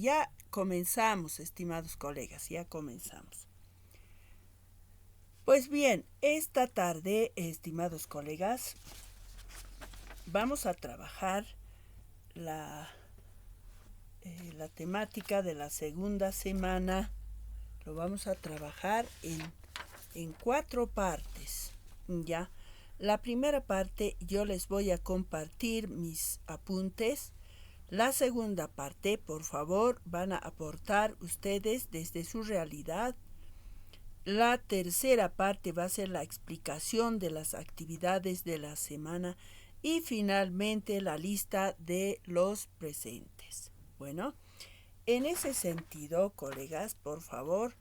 ya comenzamos, estimados colegas, ya comenzamos. Pues bien, esta tarde, estimados colegas, vamos a trabajar la temática de la segunda semana. Lo vamos a trabajar en 4 partes, ¿ya? La primera parte yo les voy a compartir mis apuntes. La segunda parte, por favor, van a aportar ustedes desde su realidad. La tercera parte va a ser la explicación de las actividades de la semana y finalmente la lista de los presentes. Bueno, en ese sentido, colegas, por favor,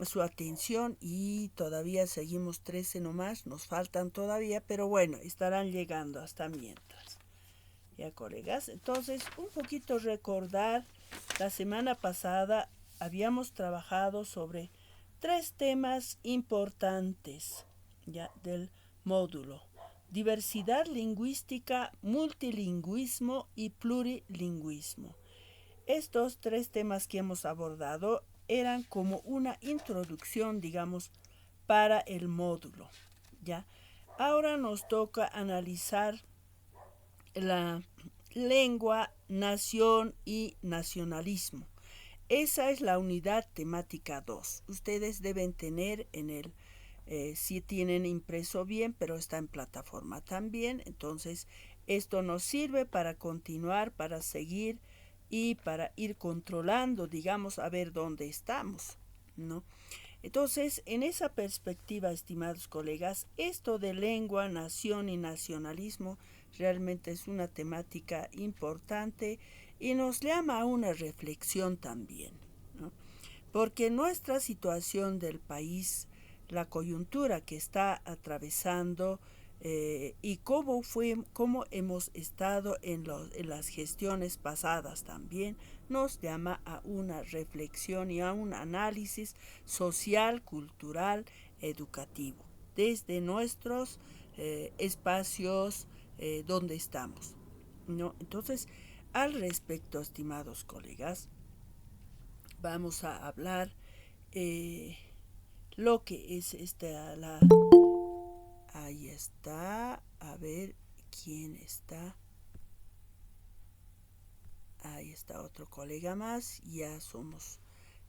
su atención, y todavía seguimos 13 nomás, nos faltan todavía, pero bueno, estarán llegando hasta mientras. Ya, colegas, entonces un poquito recordar, la semana pasada habíamos trabajado sobre 3 temas importantes ya del módulo: diversidad lingüística, multilingüismo y plurilingüismo. Estos 3 temas que hemos abordado eran como una introducción, digamos, para el módulo, ¿ya? Ahora nos toca analizar la lengua, nación y nacionalismo. Esa es la unidad temática 2. Ustedes deben tener en el, si tienen impreso bien, pero está en plataforma también. Entonces, esto nos sirve para continuar, para seguir y para ir controlando, digamos, a ver dónde estamos, ¿no? Entonces, en esa perspectiva, estimados colegas, esto de lengua, nación y nacionalismo realmente es una temática importante y nos llama a una reflexión también, ¿no? Porque nuestra situación del país, la coyuntura que está atravesando y cómo hemos estado en las gestiones pasadas también, nos llama a una reflexión y a un análisis social, cultural, educativo, desde nuestros espacios donde estamos, ¿no? Entonces, al respecto, estimados colegas, vamos a hablar lo que es ahí está, a ver quién está. Ahí está otro colega más, ya somos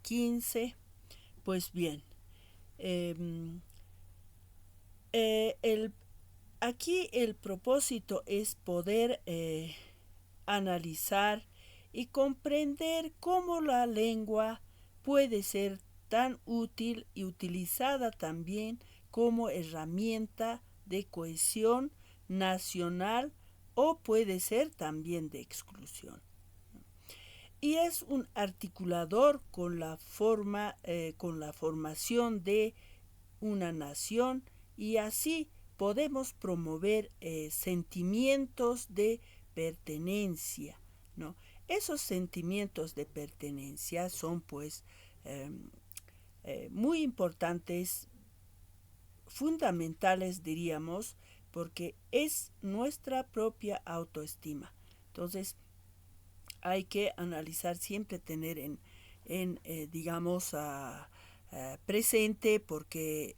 15. Pues bien, aquí el propósito es poder analizar y comprender cómo la lengua puede ser tan útil y utilizada también como herramienta de cohesión nacional o puede ser también de exclusión. Y es un articulador con la formación de una nación, y así podemos promover sentimientos de pertenencia, ¿no? Esos sentimientos de pertenencia son pues muy importantes, fundamentales diríamos, porque es nuestra propia autoestima. Entonces hay que analizar, siempre tener digamos, presente, porque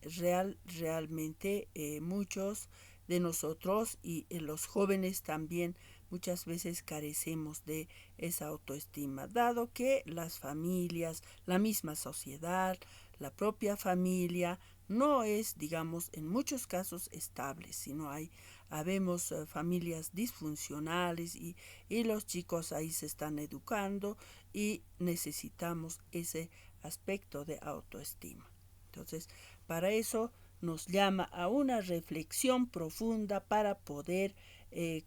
realmente muchos de nosotros y los jóvenes también muchas veces carecemos de esa autoestima, dado que las familias, la misma sociedad, la propia familia no es, digamos, en muchos casos estable, sino habemos familias disfuncionales y los chicos ahí se están educando y necesitamos ese aspecto de autoestima. Entonces, para eso nos llama a una reflexión profunda para poder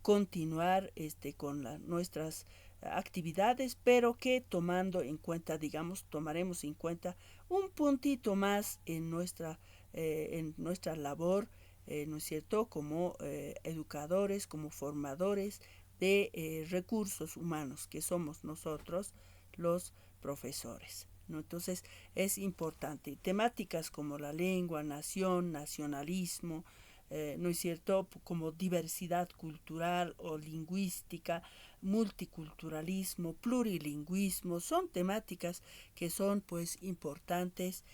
continuar con nuestras actividades, pero que tomando en cuenta, digamos, tomaremos en cuenta un puntito más en nuestra labor, ¿no es cierto?, como educadores, como formadores de recursos humanos, que somos nosotros los profesores, ¿no? Entonces es importante. Temáticas como la lengua, nación, nacionalismo, ¿no es cierto?, como diversidad cultural o lingüística, multiculturalismo, plurilingüismo, son temáticas que son pues importantes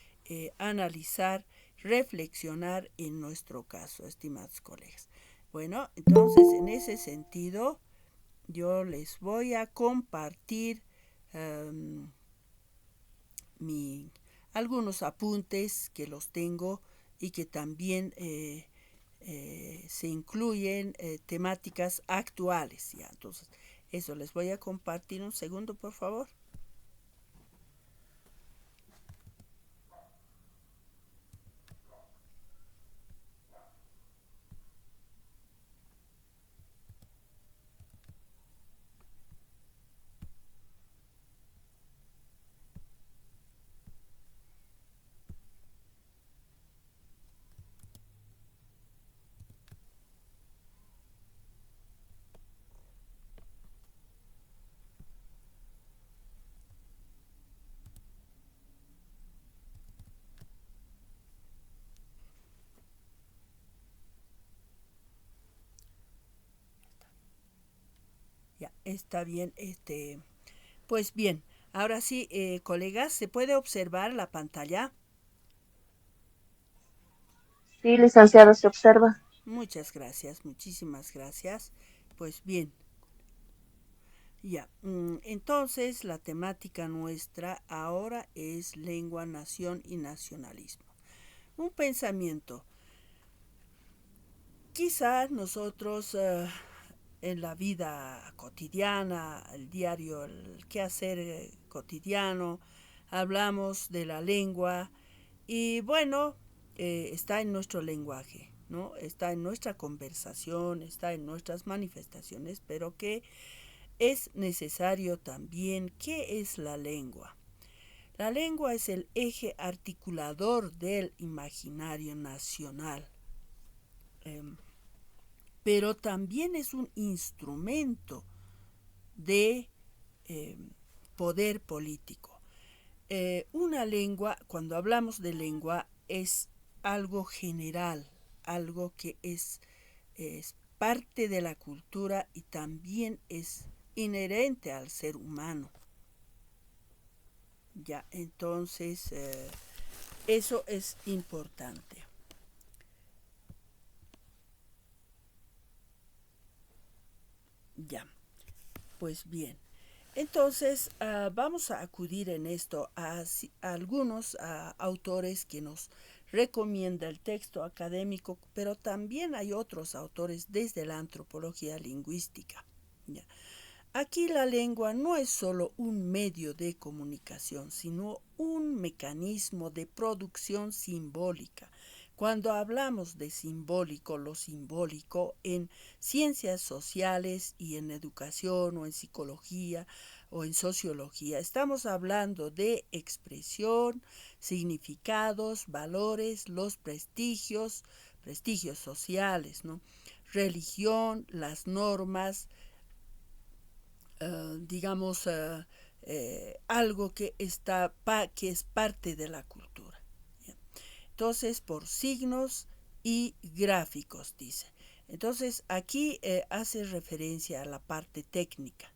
analizar, reflexionar en nuestro caso, estimados colegas. Bueno, entonces en ese sentido yo les voy a compartir um, mi, algunos apuntes que los tengo y que también se incluyen temáticas actuales. Ya, entonces, eso les voy a compartir un segundo, por favor. Ya, está bien. Pues bien, ahora sí, colegas, ¿se puede observar la pantalla? Sí, licenciado, se observa. Muchas gracias, muchísimas gracias. Pues bien, ya. Entonces, la temática nuestra ahora es lengua, nación y nacionalismo. Un pensamiento. Quizá nosotros en la vida cotidiana, el diario, el quehacer cotidiano, hablamos de la lengua y bueno, está en nuestro lenguaje, ¿no? Está en nuestra conversación, está en nuestras manifestaciones, pero que es necesario también, ¿qué es la lengua? La lengua es el eje articulador del imaginario nacional. Eh, pero también es un instrumento de eh, poder político. Una lengua, cuando hablamos de lengua, es algo general, algo que es parte de la cultura y también es inherente al ser humano. Ya, entonces eso es importante. Ya, pues bien. Entonces, vamos a acudir en esto a algunos autores que nos recomienda el texto académico, pero también hay otros autores desde la antropología lingüística. ¿Ya? Aquí la lengua no es solo un medio de comunicación, sino un mecanismo de producción simbólica. Cuando hablamos de simbólico, lo simbólico en ciencias sociales y en educación o en psicología o en sociología, estamos hablando de expresión, significados, valores, los prestigios sociales, ¿no? Religión, las normas, digamos, algo que es parte de la cultura. ¿Ya? Entonces, por signos y gráficos, dice. Entonces, aquí hace referencia a la parte técnica,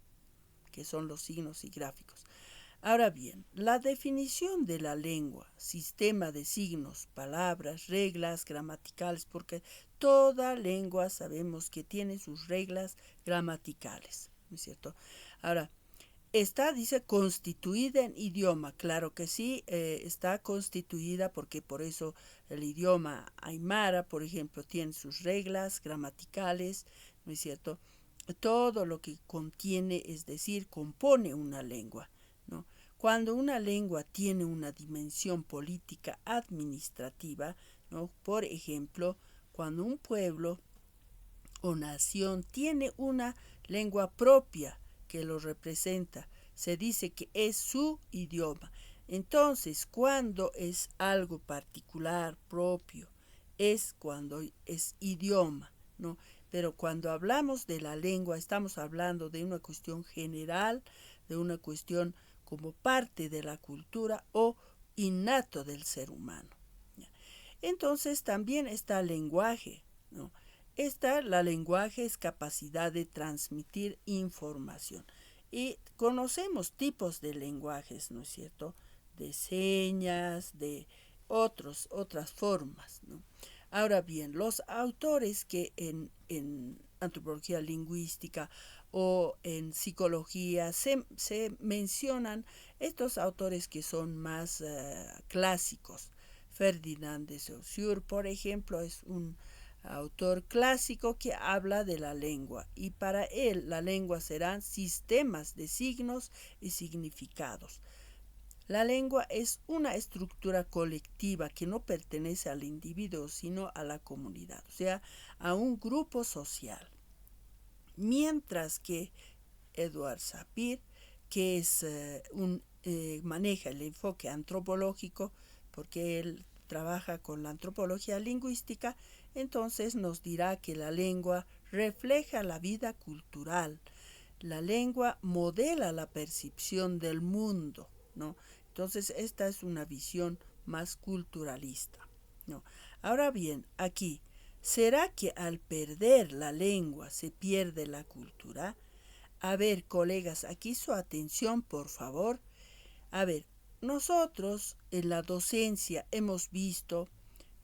que son los signos y gráficos. Ahora bien, la definición de la lengua, sistema de signos, palabras, reglas gramaticales, porque toda lengua sabemos que tiene sus reglas gramaticales, ¿no es cierto? Ahora, está, dice, constituida en idioma. Claro que sí, está constituida porque por eso el idioma aymara, por ejemplo, tiene sus reglas gramaticales, ¿no es cierto? Todo lo que contiene, es decir, compone una lengua, ¿no? Cuando una lengua tiene una dimensión política administrativa, ¿no? Por ejemplo, cuando un pueblo o nación tiene una lengua propia que lo representa, se dice que es su idioma. Entonces, cuando es algo particular, propio, es cuando es idioma, ¿no? Pero cuando hablamos de la lengua, estamos hablando de una cuestión general, de una cuestión como parte de la cultura o innato del ser humano. Entonces también está el lenguaje, ¿no? La lenguaje es capacidad de transmitir información. Y conocemos tipos de lenguajes, ¿no es cierto? De señas, de otras formas, ¿no? Ahora bien, los autores que en antropología lingüística o en psicología se mencionan, estos autores que son más clásicos. Ferdinand de Saussure, por ejemplo, es un autor clásico que habla de la lengua, y para él la lengua serán sistemas de signos y significados. La lengua es una estructura colectiva que no pertenece al individuo, sino a la comunidad, o sea, a un grupo social. Mientras que Edward Sapir, que maneja el enfoque antropológico, porque él trabaja con la antropología lingüística, entonces nos dirá que la lengua refleja la vida cultural. La lengua modela la percepción del mundo, ¿no? Entonces, esta es una visión más culturalista, ¿no? Ahora bien, aquí, ¿será que al perder la lengua se pierde la cultura? A ver, colegas, aquí su atención, por favor. A ver, nosotros en la docencia hemos visto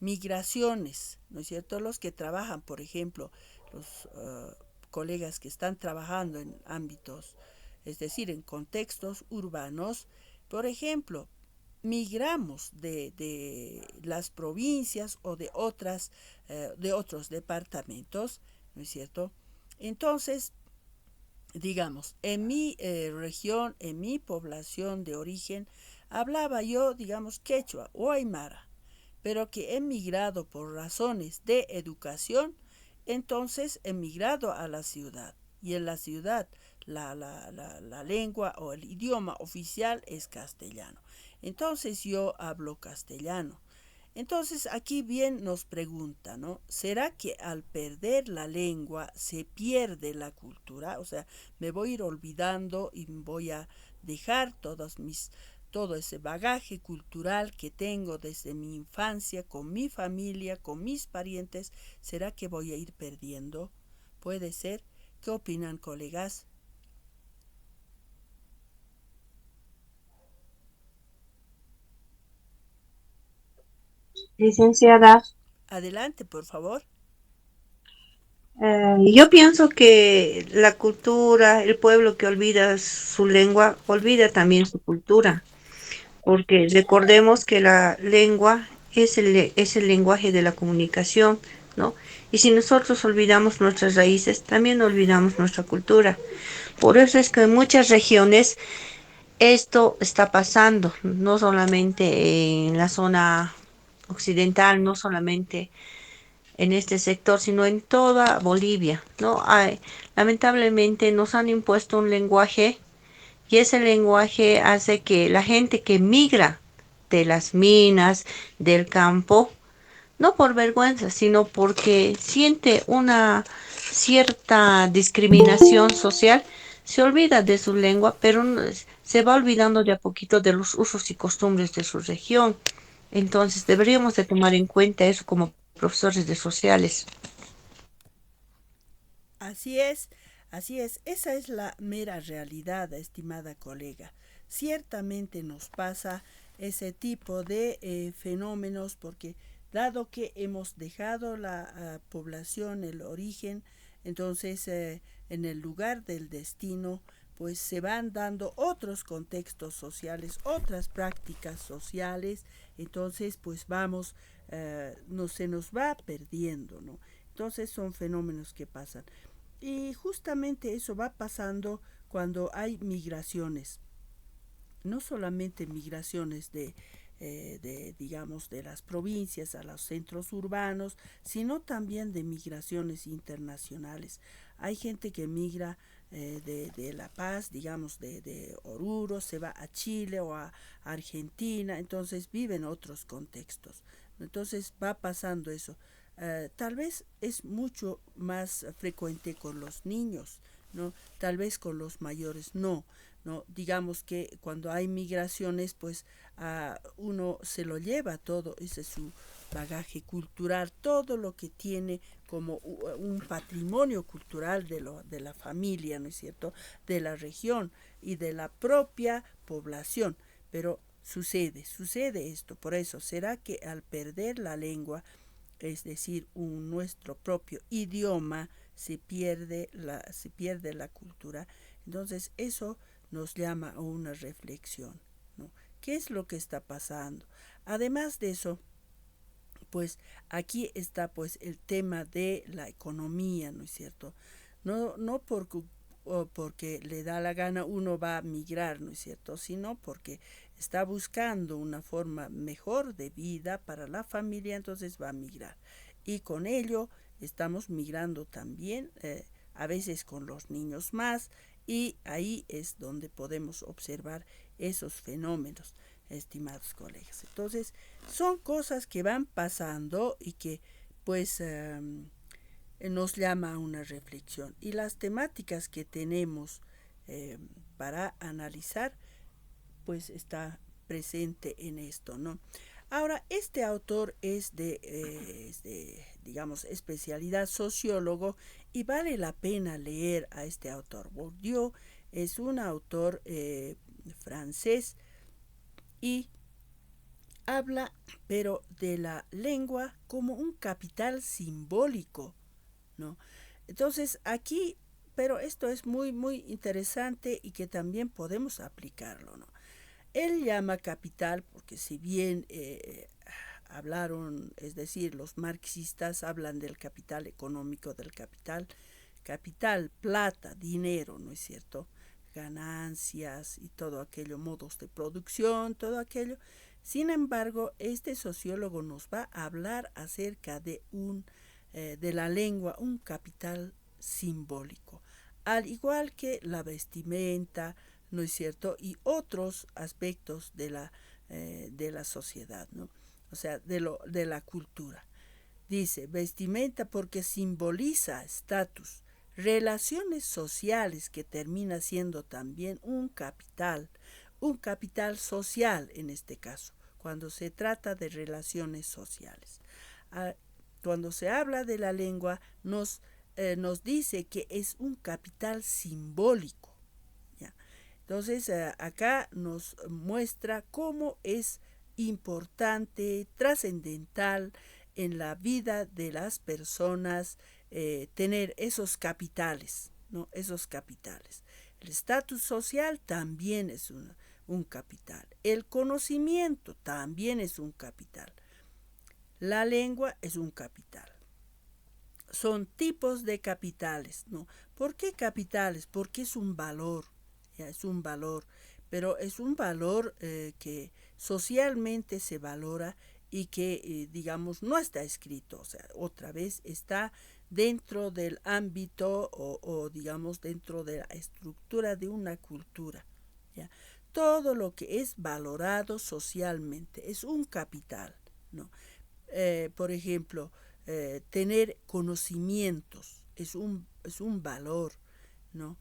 migraciones, ¿no es cierto? Los que trabajan, por ejemplo, los colegas que están trabajando en ámbitos, es decir, en contextos urbanos, por ejemplo, migramos de las provincias o de otros departamentos, ¿no es cierto? Entonces, digamos, en mi región, en mi población de origen, hablaba yo, digamos, quechua o aymara, pero que he migrado por razones de educación, entonces he migrado a la ciudad. Y en la ciudad la lengua o el idioma oficial es castellano. Entonces yo hablo castellano. Entonces aquí bien nos pregunta, ¿no? ¿Será que al perder la lengua se pierde la cultura? O sea, me voy a ir olvidando y voy a dejar todo ese bagaje cultural que tengo desde mi infancia, con mi familia, con mis parientes. ¿Será que voy a ir perdiendo? Puede ser. ¿Qué opinan, colegas? Licenciada, Adelante, por favor. Yo pienso que la cultura, el pueblo que olvida su lengua, olvida también su cultura, porque recordemos que la lengua es el lenguaje de la comunicación, ¿no? Y si nosotros olvidamos nuestras raíces, también olvidamos nuestra cultura. Por eso es que en muchas regiones esto está pasando, no solamente en la zona occidental, no solamente en este sector, sino en toda Bolivia, ¿no? Lamentablemente nos han impuesto un lenguaje y ese lenguaje hace que la gente que migra de las minas, del campo, no por vergüenza, sino porque siente una cierta discriminación social, se olvida de su lengua, pero se va olvidando de a poquito de los usos y costumbres de su región. Entonces deberíamos de tomar en cuenta eso como profesores de sociales. Así es, así es. Esa es la mera realidad, estimada colega. Ciertamente nos pasa ese tipo de fenómenos porque dado que hemos dejado la población, el origen, entonces en el lugar del destino, pues se van dando otros contextos sociales, otras prácticas sociales, entonces pues vamos, no se nos va perdiendo, ¿no? Entonces son fenómenos que pasan. Y justamente eso va pasando cuando hay migraciones, no solamente migraciones digamos, de las provincias a los centros urbanos, sino también de migraciones internacionales. Hay gente que migra de La Paz, digamos, de Oruro, se va a Chile o a Argentina, entonces vive en otros contextos. Entonces va pasando eso. Tal vez es mucho más frecuente con los niños, ¿no? Tal vez con los mayores no. ¿No? Digamos que cuando hay migraciones, pues uno se lo lleva todo, esa es bagaje cultural, todo lo que tiene como un patrimonio cultural de la familia, ¿no es cierto?, de la región y de la propia población. Pero sucede esto. Por eso, ¿será que al perder la lengua, es decir, nuestro propio idioma, se pierde la cultura? Entonces eso nos llama a una reflexión, ¿no? ¿Qué es lo que está pasando? Además de eso, pues aquí está pues el tema de la economía, ¿no es cierto? No porque le da la gana uno va a migrar, ¿no es cierto?, sino porque está buscando una forma mejor de vida para la familia, entonces va a migrar. Y con ello estamos migrando también, a veces con los niños más, y ahí es donde podemos observar esos fenómenos, estimados colegas. Entonces, son cosas que van pasando y que pues nos llama a una reflexión. Y las temáticas que tenemos para analizar, pues está presente en esto, ¿no? Ahora, este autor es digamos, especialidad sociólogo, y vale la pena leer a este autor. Bourdieu es un autor francés, y habla, pero de la lengua como un capital simbólico, ¿no? Entonces aquí, pero esto es muy interesante y que también podemos aplicarlo, ¿no? Él llama capital porque si bien hablaron, es decir, los marxistas hablan del capital económico, del capital, plata, dinero, ¿no es cierto?, ganancias y todo aquello, modos de producción, todo aquello. Sin embargo, este sociólogo nos va a hablar acerca de la lengua, un capital simbólico, al igual que la vestimenta, ¿no es cierto?, y otros aspectos de la sociedad, ¿no? O sea, de la cultura. Dice, vestimenta porque simboliza estatus, relaciones sociales, que termina siendo también un capital social en este caso, cuando se trata de relaciones sociales. Cuando se habla de la lengua, nos dice que es un capital simbólico, ¿ya? Entonces, acá nos muestra cómo es importante, trascendental en la vida de las personas tener esos capitales, ¿no? Esos capitales. El estatus social también es un capital. El conocimiento también es un capital. La lengua es un capital. Son tipos de capitales, ¿no? ¿Por qué capitales? Porque es un valor, ya es un valor, pero es un valor que socialmente se valora y que, digamos, no está escrito, o sea, otra vez está dentro del ámbito digamos, dentro de la estructura de una cultura, ¿ya? Todo lo que es valorado socialmente es un capital, ¿no? Por ejemplo, tener conocimientos es un valor, ¿no?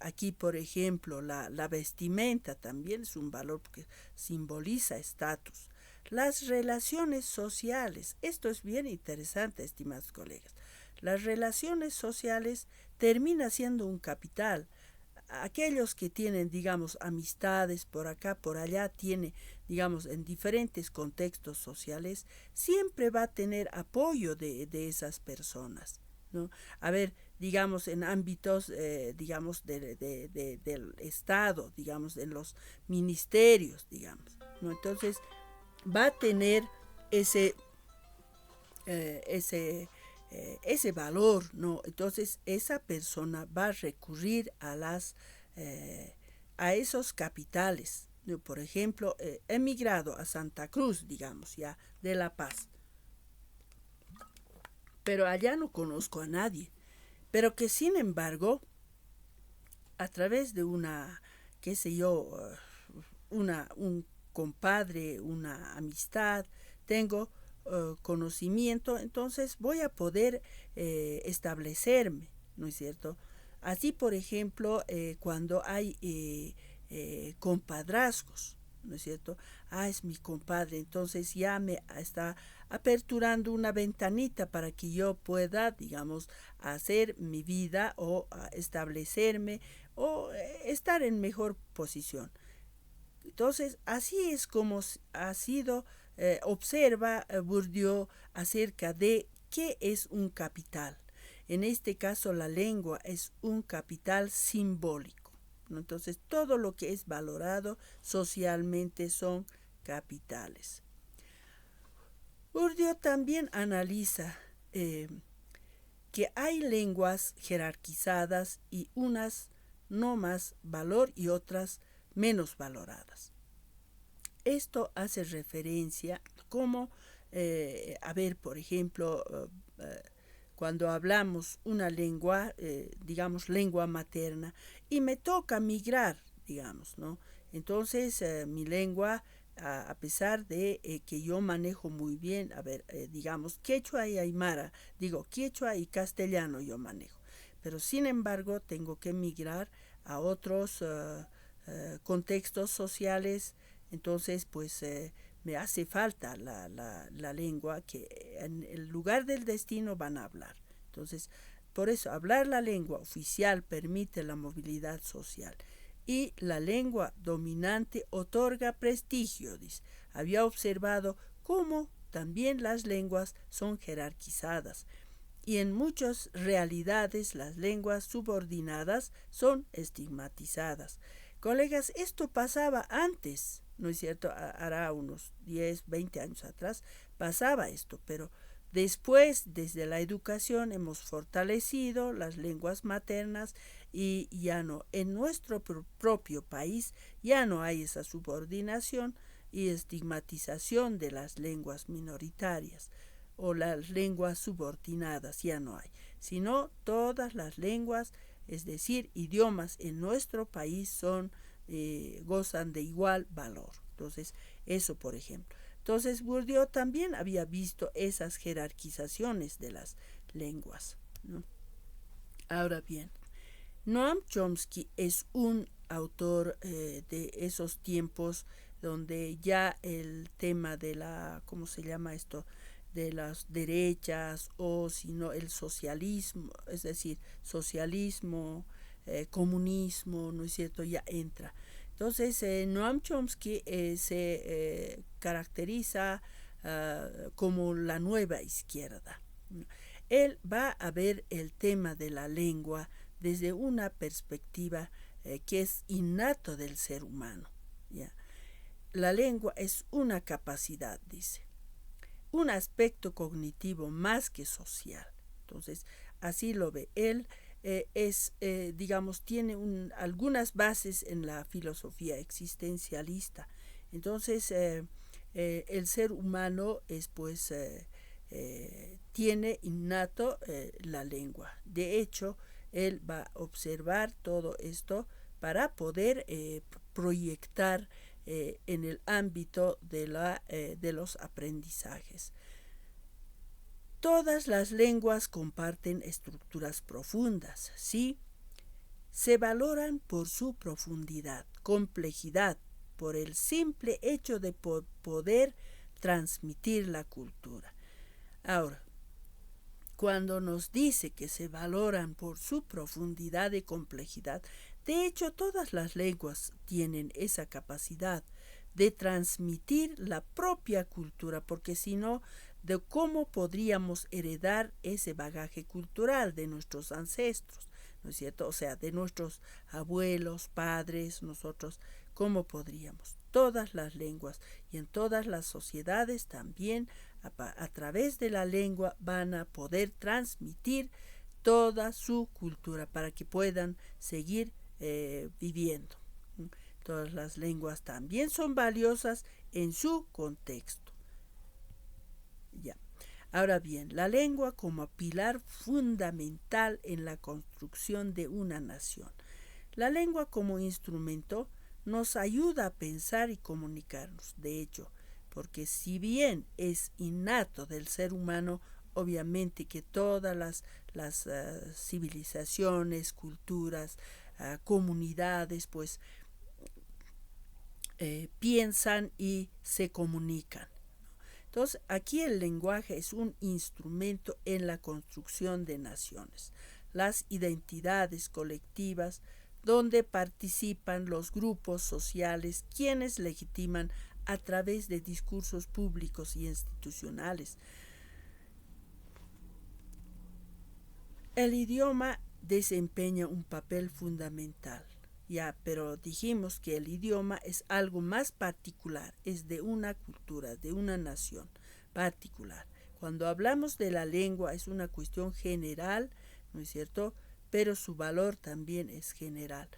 Aquí, por ejemplo, la vestimenta también es un valor porque simboliza estatus. Las relaciones sociales, esto es bien interesante, estimados colegas. Las relaciones sociales termina siendo un capital. Aquellos que tienen, digamos, amistades por acá, por allá, tiene, digamos, en diferentes contextos sociales, siempre va a tener apoyo de esas personas, ¿no? A ver, digamos, en ámbitos, digamos, del Estado, digamos, en los ministerios, digamos, ¿no? Entonces, va a tener ese, ese valor, ¿no? Entonces esa persona va a recurrir a esos capitales, ¿no? Por ejemplo, he migrado a Santa Cruz, digamos, ya, de La Paz, pero allá no conozco a nadie, pero que sin embargo, a través de qué sé yo, un compadre, una amistad, tengo conocimiento, entonces voy a poder establecerme, ¿no es cierto? Así, por ejemplo, cuando hay compadrazgos, ¿no es cierto? Es mi compadre, entonces ya me está aperturando una ventanita para que yo pueda, digamos, hacer mi vida o establecerme o estar en mejor posición. Entonces, así es como ha sido, observa Bourdieu acerca de qué es un capital. En este caso, la lengua es un capital simbólico, ¿no? Entonces, todo lo que es valorado socialmente son capitales. Bourdieu también analiza que hay lenguas jerarquizadas y unas no más valor y otras menos valoradas. Esto hace referencia como, a ver, por ejemplo, cuando hablamos una lengua, digamos lengua materna, y me toca migrar, digamos, ¿no? Entonces, mi lengua, a pesar de que yo manejo muy bien, a ver, digamos, quechua y aymara, digo, quechua y castellano yo manejo, pero sin embargo tengo que migrar a otros contextos sociales, entonces pues me hace falta la lengua que en el lugar del destino van a hablar. Entonces, por eso hablar la lengua oficial permite la movilidad social y la lengua dominante otorga prestigio, dice. Había observado cómo también las lenguas son jerarquizadas y en muchas realidades las lenguas subordinadas son estigmatizadas. Colegas, esto pasaba antes, ¿no es cierto? Hará unos 10, 20 años atrás pasaba esto, pero después, desde la educación, hemos fortalecido las lenguas maternas y ya no, en nuestro propio país ya no hay esa subordinación y estigmatización de las lenguas minoritarias o las lenguas subordinadas, ya no hay, sino todas las lenguas, es decir, idiomas en nuestro país son, gozan de igual valor. Entonces, eso por ejemplo. Entonces, Bourdieu también había visto esas jerarquizaciones de las lenguas, ¿no? Ahora bien, Noam Chomsky es un autor de esos tiempos donde ya el tema de la, ¿cómo se llama esto?, de las derechas o sino el socialismo, es decir, socialismo, comunismo, ¿no es cierto?, ya entra. Entonces, Noam Chomsky se caracteriza como la nueva izquierda. Él va a ver el tema de la lengua desde una perspectiva que es innato del ser humano, ¿ya? La lengua es una capacidad, dice, un aspecto cognitivo más que social. Entonces, así lo ve él. Digamos, tiene algunas bases en la filosofía existencialista. Entonces, el ser humano es, pues, tiene innato la lengua. De hecho, él va a observar todo esto para poder proyectar en el ámbito de los aprendizajes. Todas las lenguas comparten estructuras profundas, ¿sí? Se valoran por su profundidad, complejidad, por el simple hecho de poder transmitir la cultura. Ahora, cuando nos dice que se valoran por su profundidad y complejidad, de hecho todas las lenguas tienen esa capacidad de transmitir la propia cultura, porque si no, de cómo podríamos heredar ese bagaje cultural de nuestros ancestros, ¿no es cierto? O sea, de nuestros abuelos, padres, nosotros, ¿cómo podríamos? Todas las lenguas y en todas las sociedades también a través de la lengua van a poder transmitir toda su cultura para que puedan seguir viviendo. Todas las lenguas también son valiosas en su contexto. Ya. Ahora bien, la lengua como pilar fundamental en la construcción de una nación. La lengua como instrumento nos ayuda a pensar y comunicarnos. De hecho, porque si bien es innato del ser humano, obviamente que todas las civilizaciones, culturas, comunidades, pues piensan y se comunican. Entonces, aquí el lenguaje es un instrumento en la construcción de naciones, las identidades colectivas, donde participan los grupos sociales, quienes legitiman a través de discursos públicos y institucionales. El idioma desempeña un papel fundamental, ya, pero dijimos que el idioma es algo más particular, es de una cultura, de una nación particular. Cuando hablamos de la lengua es una cuestión general, ¿no es cierto? Pero su valor también es general.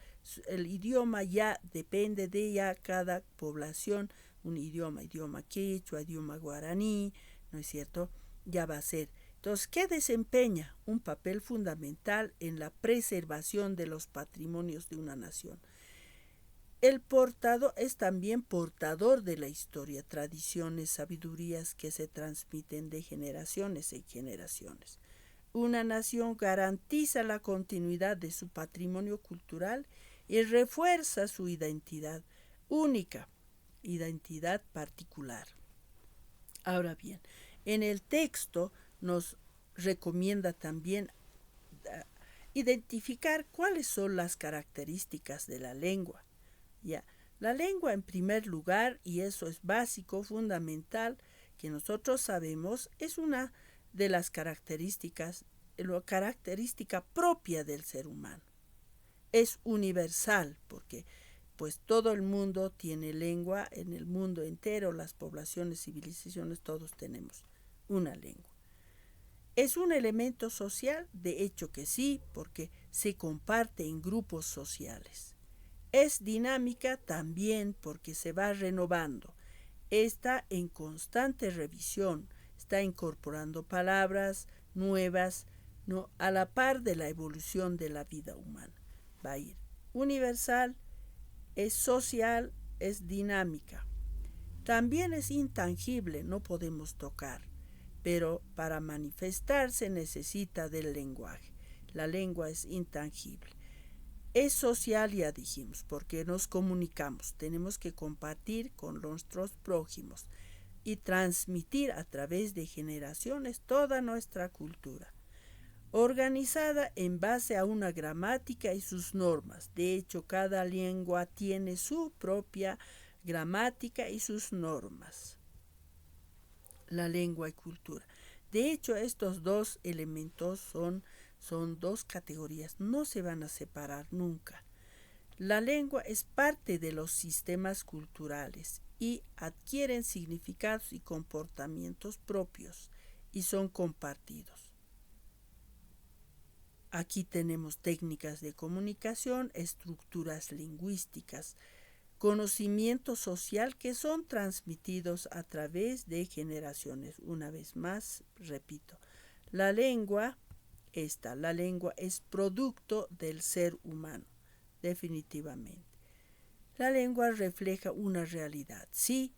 El idioma ya depende de ya cada población, un idioma quechua, idioma guaraní, ¿no es cierto? Ya va a ser. Entonces, ¿qué desempeña? Un papel fundamental en la preservación de los patrimonios de una nación. El portador es también portador de la historia, tradiciones, sabidurías que se transmiten de generaciones en generaciones. Una nación garantiza la continuidad de su patrimonio cultural y refuerza su identidad única, identidad particular. Ahora bien, en el texto nos recomienda también identificar cuáles son las características de la lengua. Ya, la lengua en primer lugar, y eso es básico, fundamental, que nosotros sabemos, es una de las características, la característica propia del ser humano. Es universal porque pues todo el mundo tiene lengua, en el mundo entero, las poblaciones, civilizaciones, todos tenemos una lengua. ¿Es un elemento social? De hecho que sí, porque se comparte en grupos sociales. Es dinámica también porque se va renovando. Está en constante revisión, está incorporando palabras nuevas, ¿no? A la par de la evolución de la vida humana. Va a ir universal, es social, es dinámica. También es intangible, no podemos tocar, pero para manifestarse necesita del lenguaje. La lengua es intangible. Es social, ya dijimos, porque nos comunicamos, tenemos que compartir con nuestros prójimos y transmitir a través de generaciones toda nuestra cultura, organizada en base a una gramática y sus normas. De hecho, cada lengua tiene su propia gramática y sus normas. La lengua y cultura. De hecho, estos dos elementos son dos categorías, no se van a separar nunca. La lengua es parte de los sistemas culturales y adquieren significados y comportamientos propios y son compartidos. Aquí tenemos técnicas de comunicación, estructuras lingüísticas, conocimiento social que son transmitidos a través de generaciones. Una vez más, repito, la lengua es producto del ser humano, definitivamente. La lengua refleja una realidad, sí,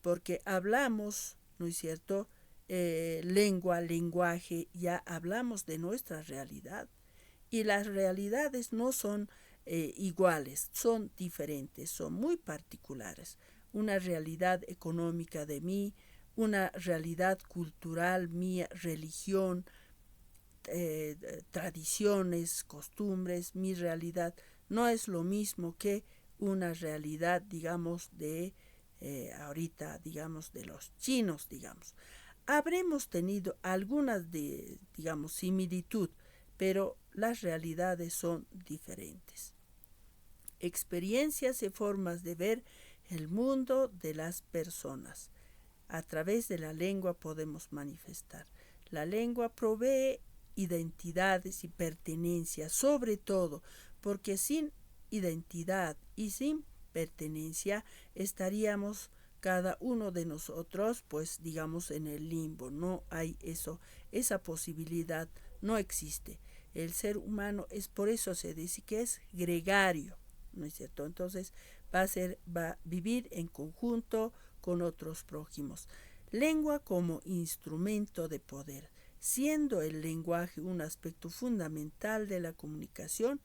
porque hablamos, ¿no es cierto? Lengua, lenguaje, ya hablamos de nuestra realidad y las realidades no son iguales, son diferentes, son muy particulares. Una realidad económica de mí, una realidad cultural mía, religión, tradiciones, costumbres, mi realidad no es lo mismo que una realidad, digamos, de ahorita, digamos, de los chinos, digamos. Habremos tenido algunas de, digamos, similitud, pero las realidades son diferentes. Experiencias y formas de ver el mundo de las personas. A través de la lengua podemos manifestar. La lengua provee identidades y pertenencia, sobre todo porque sin identidad y sin pertenencia estaríamos cada uno de nosotros, pues digamos, en el limbo. No hay eso, esa posibilidad no existe. El ser humano es, por eso se dice que es gregario, ¿no es cierto? Entonces va a vivir en conjunto con otros prójimos. Lengua como instrumento de poder, siendo el lenguaje un aspecto fundamental de la comunicación,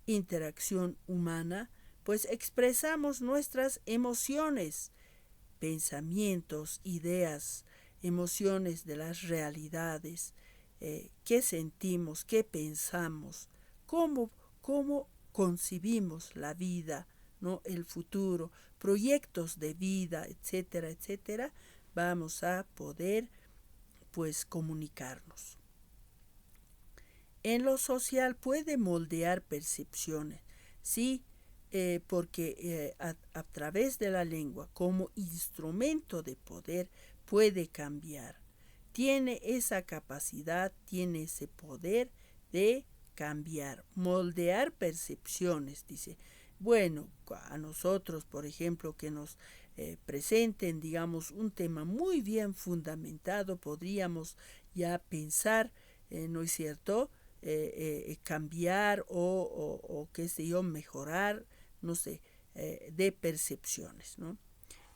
interacción humana, pues expresamos nuestras emociones, pensamientos, ideas, emociones de las realidades, qué sentimos, qué pensamos, cómo concibimos la vida, ¿no? El futuro, proyectos de vida, etcétera, etcétera, vamos a poder pues comunicarnos. En lo social puede moldear percepciones, sí, porque a través de la lengua como instrumento de poder puede cambiar. Tiene esa capacidad, tiene ese poder de cambiar, moldear percepciones, dice. Bueno, a nosotros, por ejemplo, que nos presenten, digamos, un tema muy bien fundamentado, podríamos ya pensar, ¿no es cierto?, cambiar o qué sé yo, mejorar, no sé, de percepciones, ¿no?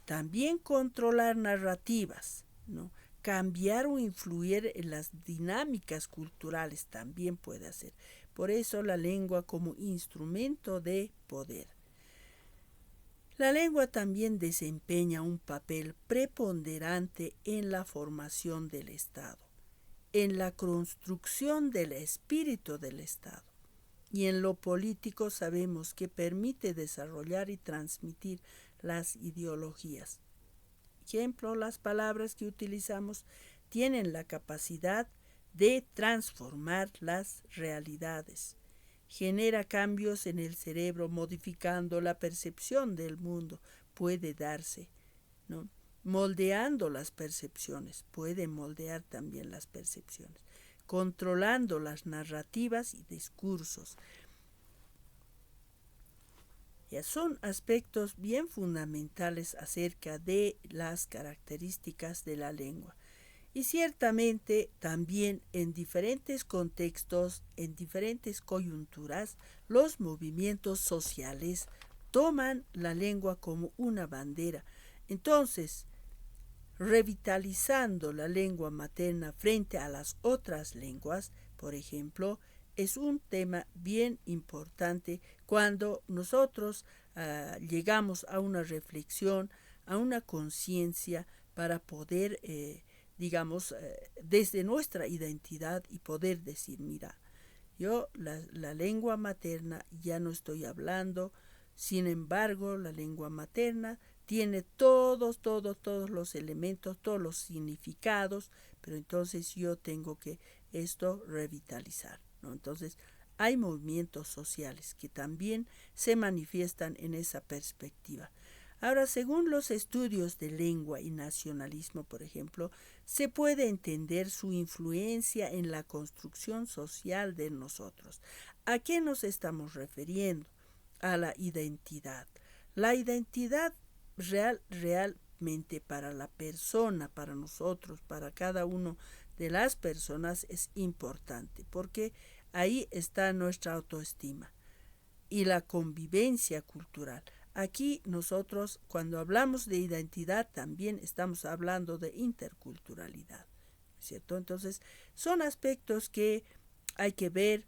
También controlar narrativas, ¿no? Cambiar o influir en las dinámicas culturales también puede hacer. Por eso la lengua como instrumento de poder. La lengua también desempeña un papel preponderante en la formación del Estado, en la construcción del espíritu del Estado. Y en lo político sabemos que permite desarrollar y transmitir las ideologías. Ejemplo, las palabras que utilizamos tienen la capacidad de transformar las realidades. Genera cambios en el cerebro, modificando la percepción del mundo. Puede darse, ¿no? Moldeando las percepciones, puede moldear también las percepciones. Controlando las narrativas y discursos. Ya son aspectos bien fundamentales acerca de las características de la lengua. Y ciertamente también en diferentes contextos, en diferentes coyunturas, los movimientos sociales toman la lengua como una bandera. Entonces, revitalizando la lengua materna frente a las otras lenguas, por ejemplo, es un tema bien importante cuando nosotros llegamos a una reflexión, a una conciencia para poder, digamos, desde nuestra identidad y poder decir, mira, yo la lengua materna ya no estoy hablando, sin embargo, la lengua materna tiene todos los elementos, todos los significados, pero entonces yo tengo que esto revitalizar, ¿no? Entonces, hay movimientos sociales que también se manifiestan en esa perspectiva. Ahora, según los estudios de lengua y nacionalismo, por ejemplo, se puede entender su influencia en la construcción social de nosotros. ¿A qué nos estamos refiriendo? A la identidad. La identidad realmente para la persona, para nosotros, para cada uno de las personas es importante, porque ahí está nuestra autoestima y la convivencia cultural. Aquí nosotros, cuando hablamos de identidad, también estamos hablando de interculturalidad, ¿cierto? Entonces, son aspectos que hay que ver.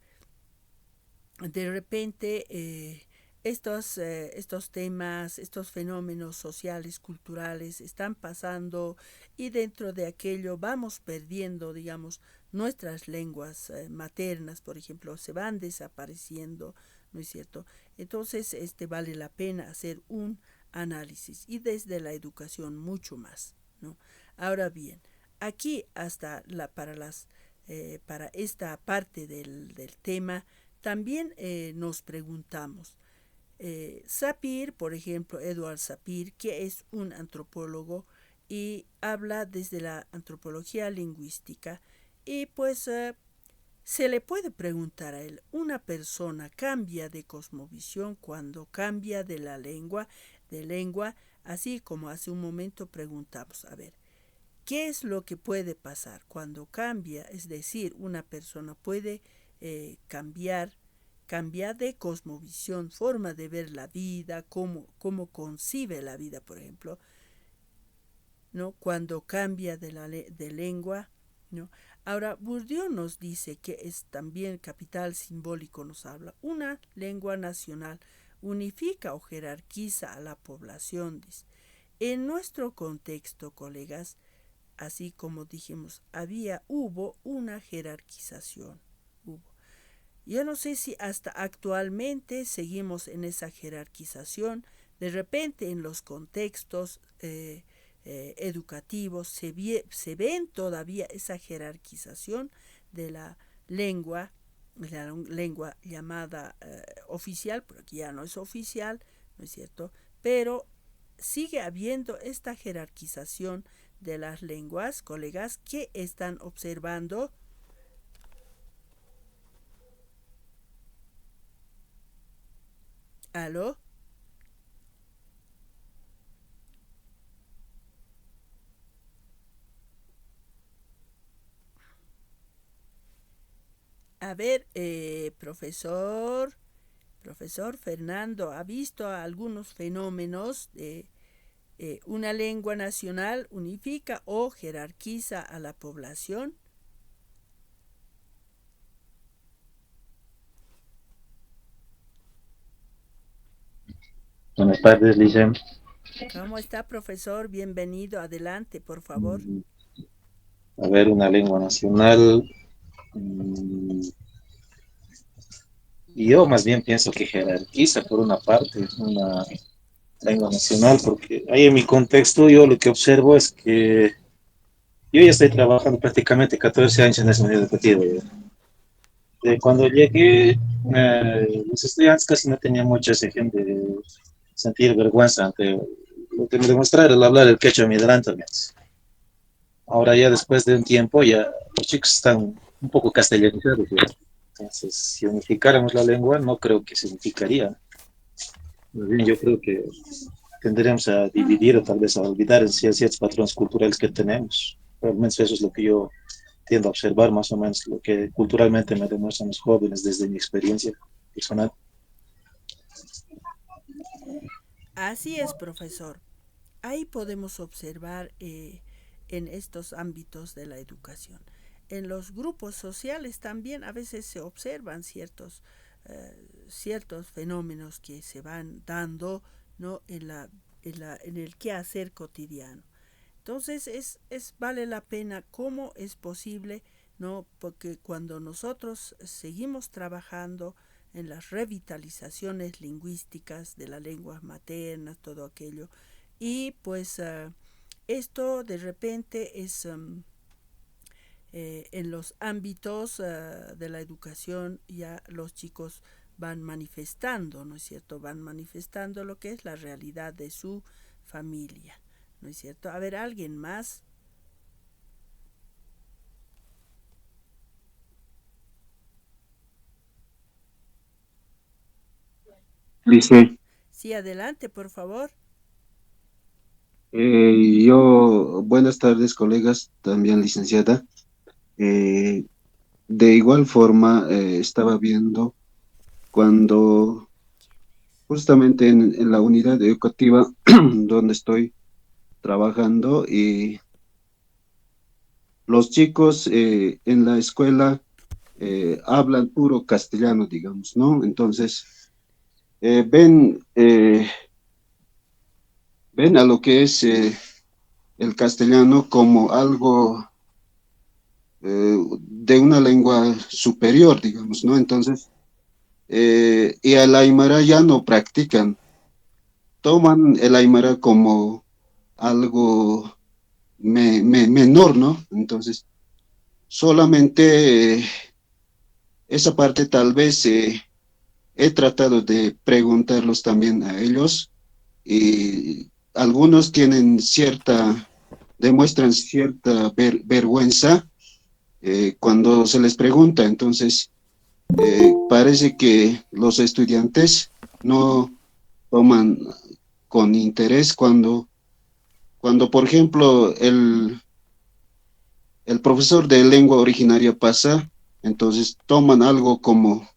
De repente, estos temas, estos fenómenos sociales, culturales, están pasando y dentro de aquello vamos perdiendo, digamos, nuestras lenguas maternas, por ejemplo, se van desapareciendo, ¿no es cierto? Entonces, vale la pena hacer un análisis y desde la educación mucho más, ¿no? Ahora bien, aquí hasta para esta parte del tema, también nos preguntamos, Sapir, por ejemplo, Edward Sapir, que es un antropólogo y habla desde la antropología lingüística, y pues se le puede preguntar a él, ¿una persona cambia de cosmovisión cuando cambia de lengua, así como hace un momento preguntamos, a ver, ¿qué es lo que puede pasar cuando cambia? Es decir, una persona puede cambiar de cosmovisión, forma de ver la vida, cómo concibe la vida, por ejemplo, ¿no? Cuando cambia de lengua, ¿no? Ahora, Bourdieu nos dice que es también capital simbólico, nos habla. Una lengua nacional unifica o jerarquiza a la población, dice. En nuestro contexto, colegas, así como dijimos, hubo una jerarquización. Yo no sé si hasta actualmente seguimos en esa jerarquización. De repente en los contextos educativos se ven todavía esa jerarquización de la lengua llamada oficial, pero que ya no es oficial, ¿no es cierto? Pero sigue habiendo esta jerarquización de las lenguas, colegas, que están observando. ¿Aló? A ver, profesor Fernando, ¿ha visto algunos fenómenos de una lengua nacional unifica o jerarquiza a la población? Buenas tardes, Lice. ¿Cómo está, profesor? Bienvenido. Adelante, por favor. A ver, una lengua nacional. mm, Yo más bien pienso que jerarquiza por una parte una lengua nacional, porque ahí en mi contexto yo lo que observo es que yo ya estoy trabajando prácticamente 14 años en ese medio educativo. Ya. De cuando llegué, los estudiantes casi no tenían mucha exigente de sentir vergüenza ante lo que me demostrara el hablar el quechua migrante. Ahora ya después de un tiempo ya los chicos están un poco castellanizados. ¿Ya? Entonces, si unificáramos la lengua, no creo que significaría. Más bien, yo creo que tendremos a dividir o tal vez a olvidar en ciertos patrones culturales que tenemos. Realmente eso es lo que yo tiendo a observar, más o menos lo que culturalmente me demuestran los jóvenes desde mi experiencia personal. Así es, profesor. Ahí podemos observar en estos ámbitos de la educación. En los grupos sociales también a veces se observan ciertos fenómenos que se van dando, ¿no? En el quehacer cotidiano. Entonces vale la pena cómo es posible, ¿no? Porque cuando nosotros seguimos trabajando en las revitalizaciones lingüísticas de la lengua materna, todo aquello, y pues esto de repente es en los ámbitos de la educación ya los chicos van manifestando, ¿no es cierto? Van manifestando lo que es la realidad de su familia, ¿no es cierto? A ver, ¿alguien más? Dice, Sí, adelante, por favor. buenas tardes, colegas, también licenciada. Eh, de igual forma, estaba viendo cuando justamente en la unidad educativa donde estoy trabajando y los chicos en la escuela hablan puro castellano, digamos, ¿no? Entonces, ven a lo que es el castellano como algo de una lengua superior, digamos, ¿no? Entonces, y al aymara ya no practican, toman el aymara como algo menor, ¿no? Entonces, solamente esa parte tal vez he tratado de preguntarlos también a ellos y algunos demuestran cierta vergüenza cuando se les pregunta, entonces parece que los estudiantes no toman con interés cuando por ejemplo, el profesor de lengua originaria pasa, entonces toman algo como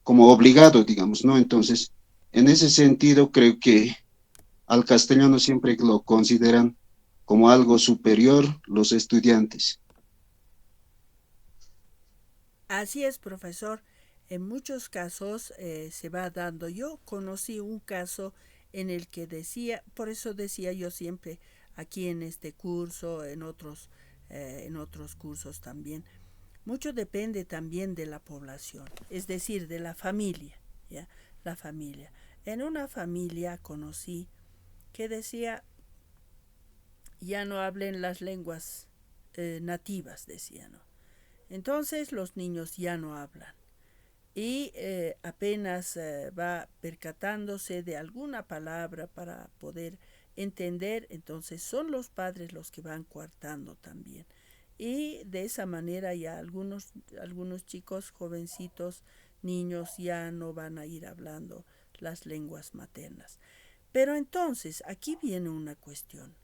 obligado, digamos, ¿no? Entonces, en ese sentido, creo que al castellano siempre lo consideran como algo superior los estudiantes. Así es, profesor. En muchos casos se va dando. Yo conocí un caso en el que decía, por eso decía yo siempre, aquí en este curso, en otros cursos también. Mucho depende también de la población, es decir, de la familia, ¿ya? La familia. En una familia conocí que decía, ya no hablen las lenguas nativas, decía, ¿no? Entonces los niños ya no hablan y apenas va percatándose de alguna palabra para poder entender, entonces son los padres los que van coartando también. Y de esa manera ya algunos chicos jovencitos, niños, ya no van a ir hablando las lenguas maternas. Pero entonces aquí viene una cuestión.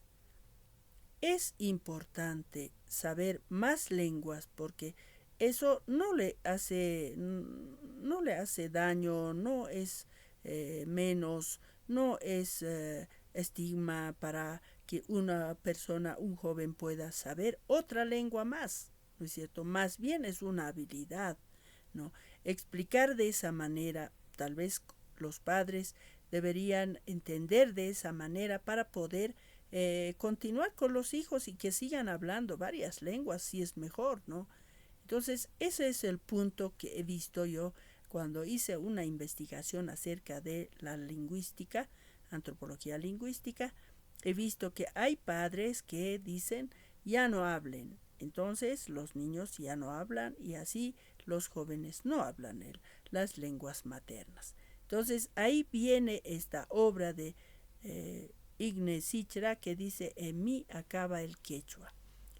Es importante saber más lenguas porque eso no le hace daño, no es menos, no es estigma para que una persona, un joven pueda saber otra lengua más, ¿no es cierto? Más bien es una habilidad, ¿no? Explicar de esa manera, tal vez los padres deberían entender de esa manera para poder continuar con los hijos y que sigan hablando varias lenguas si es mejor, ¿no? Entonces, ese es el punto que he visto yo cuando hice una investigación acerca de la lingüística, antropología lingüística. He visto que hay padres que dicen ya no hablen, entonces los niños ya no hablan y así los jóvenes no hablan las lenguas maternas. Entonces ahí viene esta obra de Igne Sichra que dice, en mí acaba el quechua.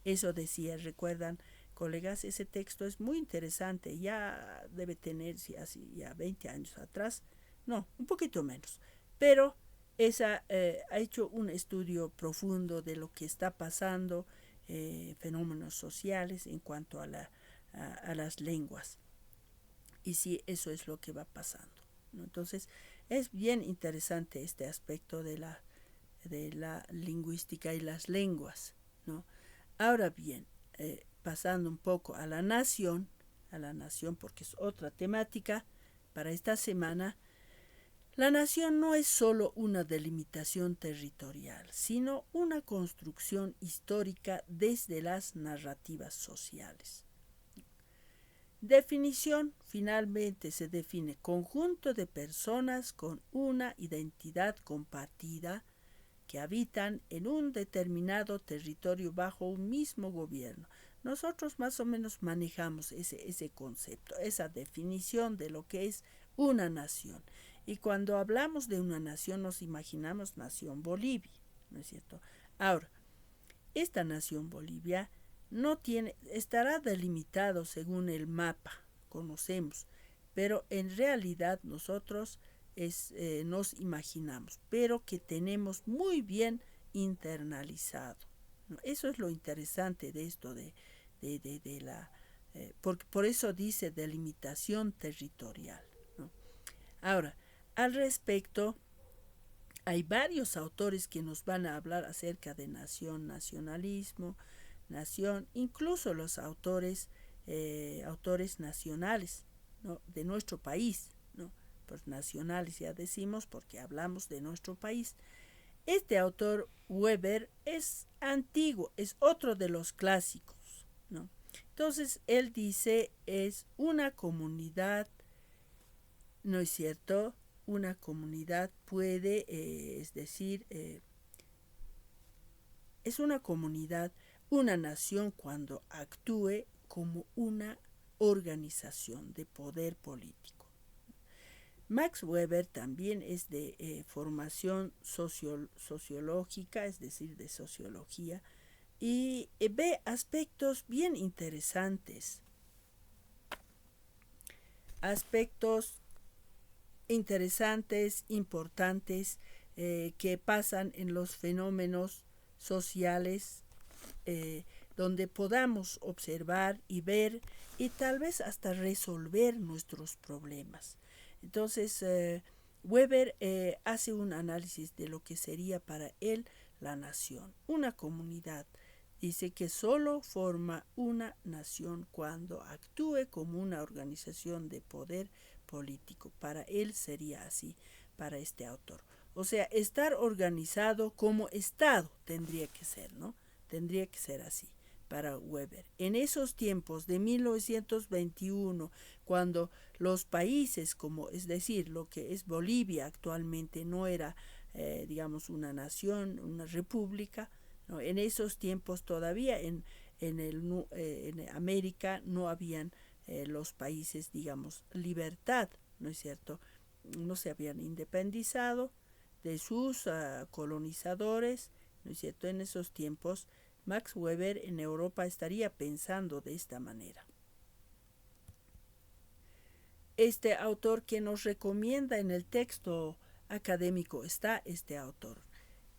Eso decía, recuerdan, colegas, ese texto es muy interesante, ya debe tener así, ya 20 años atrás, no, un poquito menos, pero ha hecho un estudio profundo de lo que está pasando, fenómenos sociales en cuanto a las lenguas, y si eso es lo que va pasando, ¿no? Entonces es bien interesante este aspecto de la lingüística y las lenguas, ¿no? Ahora bien, pasando un poco a la nación, porque es otra temática para esta semana. La nación no es solo una delimitación territorial, sino una construcción histórica desde las narrativas sociales. Definición: finalmente se define conjunto de personas con una identidad compartida que habitan en un determinado territorio bajo un mismo gobierno. Nosotros más o menos manejamos ese concepto, esa definición de lo que es una nación. Y cuando hablamos de una nación nos imaginamos nación Bolivia, ¿no es cierto? Ahora, esta nación Bolivia estará delimitado según el mapa, conocemos, pero en realidad nosotros nos imaginamos, pero que tenemos muy bien internalizado, ¿no? Eso es lo interesante de esto de la por eso dice delimitación territorial, ¿no? Ahora, al respecto, hay varios autores que nos van a hablar acerca de nación, nacionalismo, nación, incluso los autores nacionales, ¿no? De nuestro país, ¿no? Pues nacionales ya decimos porque hablamos de nuestro país. Este autor Weber es antiguo, es otro de los clásicos, ¿no? Entonces él dice es una comunidad, ¿no es cierto? Una comunidad puede, es una comunidad, una nación cuando actúe como una organización de poder político. Max Weber también es de formación sociológica, es decir, de sociología, y ve aspectos bien interesantes, importantes, que pasan en los fenómenos sociales, donde podamos observar y ver y tal vez hasta resolver nuestros problemas. Entonces, Weber hace un análisis de lo que sería para él la nación, una comunidad. Dice que solo forma una nación cuando actúe como una organización de poder político. Para él sería así, para este autor. O sea, estar organizado como Estado tendría que ser, ¿no? Tendría que ser así para Weber. En esos tiempos de 1921, cuando los países, como es decir, lo que es Bolivia actualmente no era, digamos, una nación, una república, ¿no? En esos tiempos todavía en América no habían los países, digamos, libertad, ¿no es cierto? No se habían independizado de sus colonizadores, ¿no es cierto? En esos tiempos Max Weber en Europa estaría pensando de esta manera. Este autor que nos recomienda en el texto académico está este autor.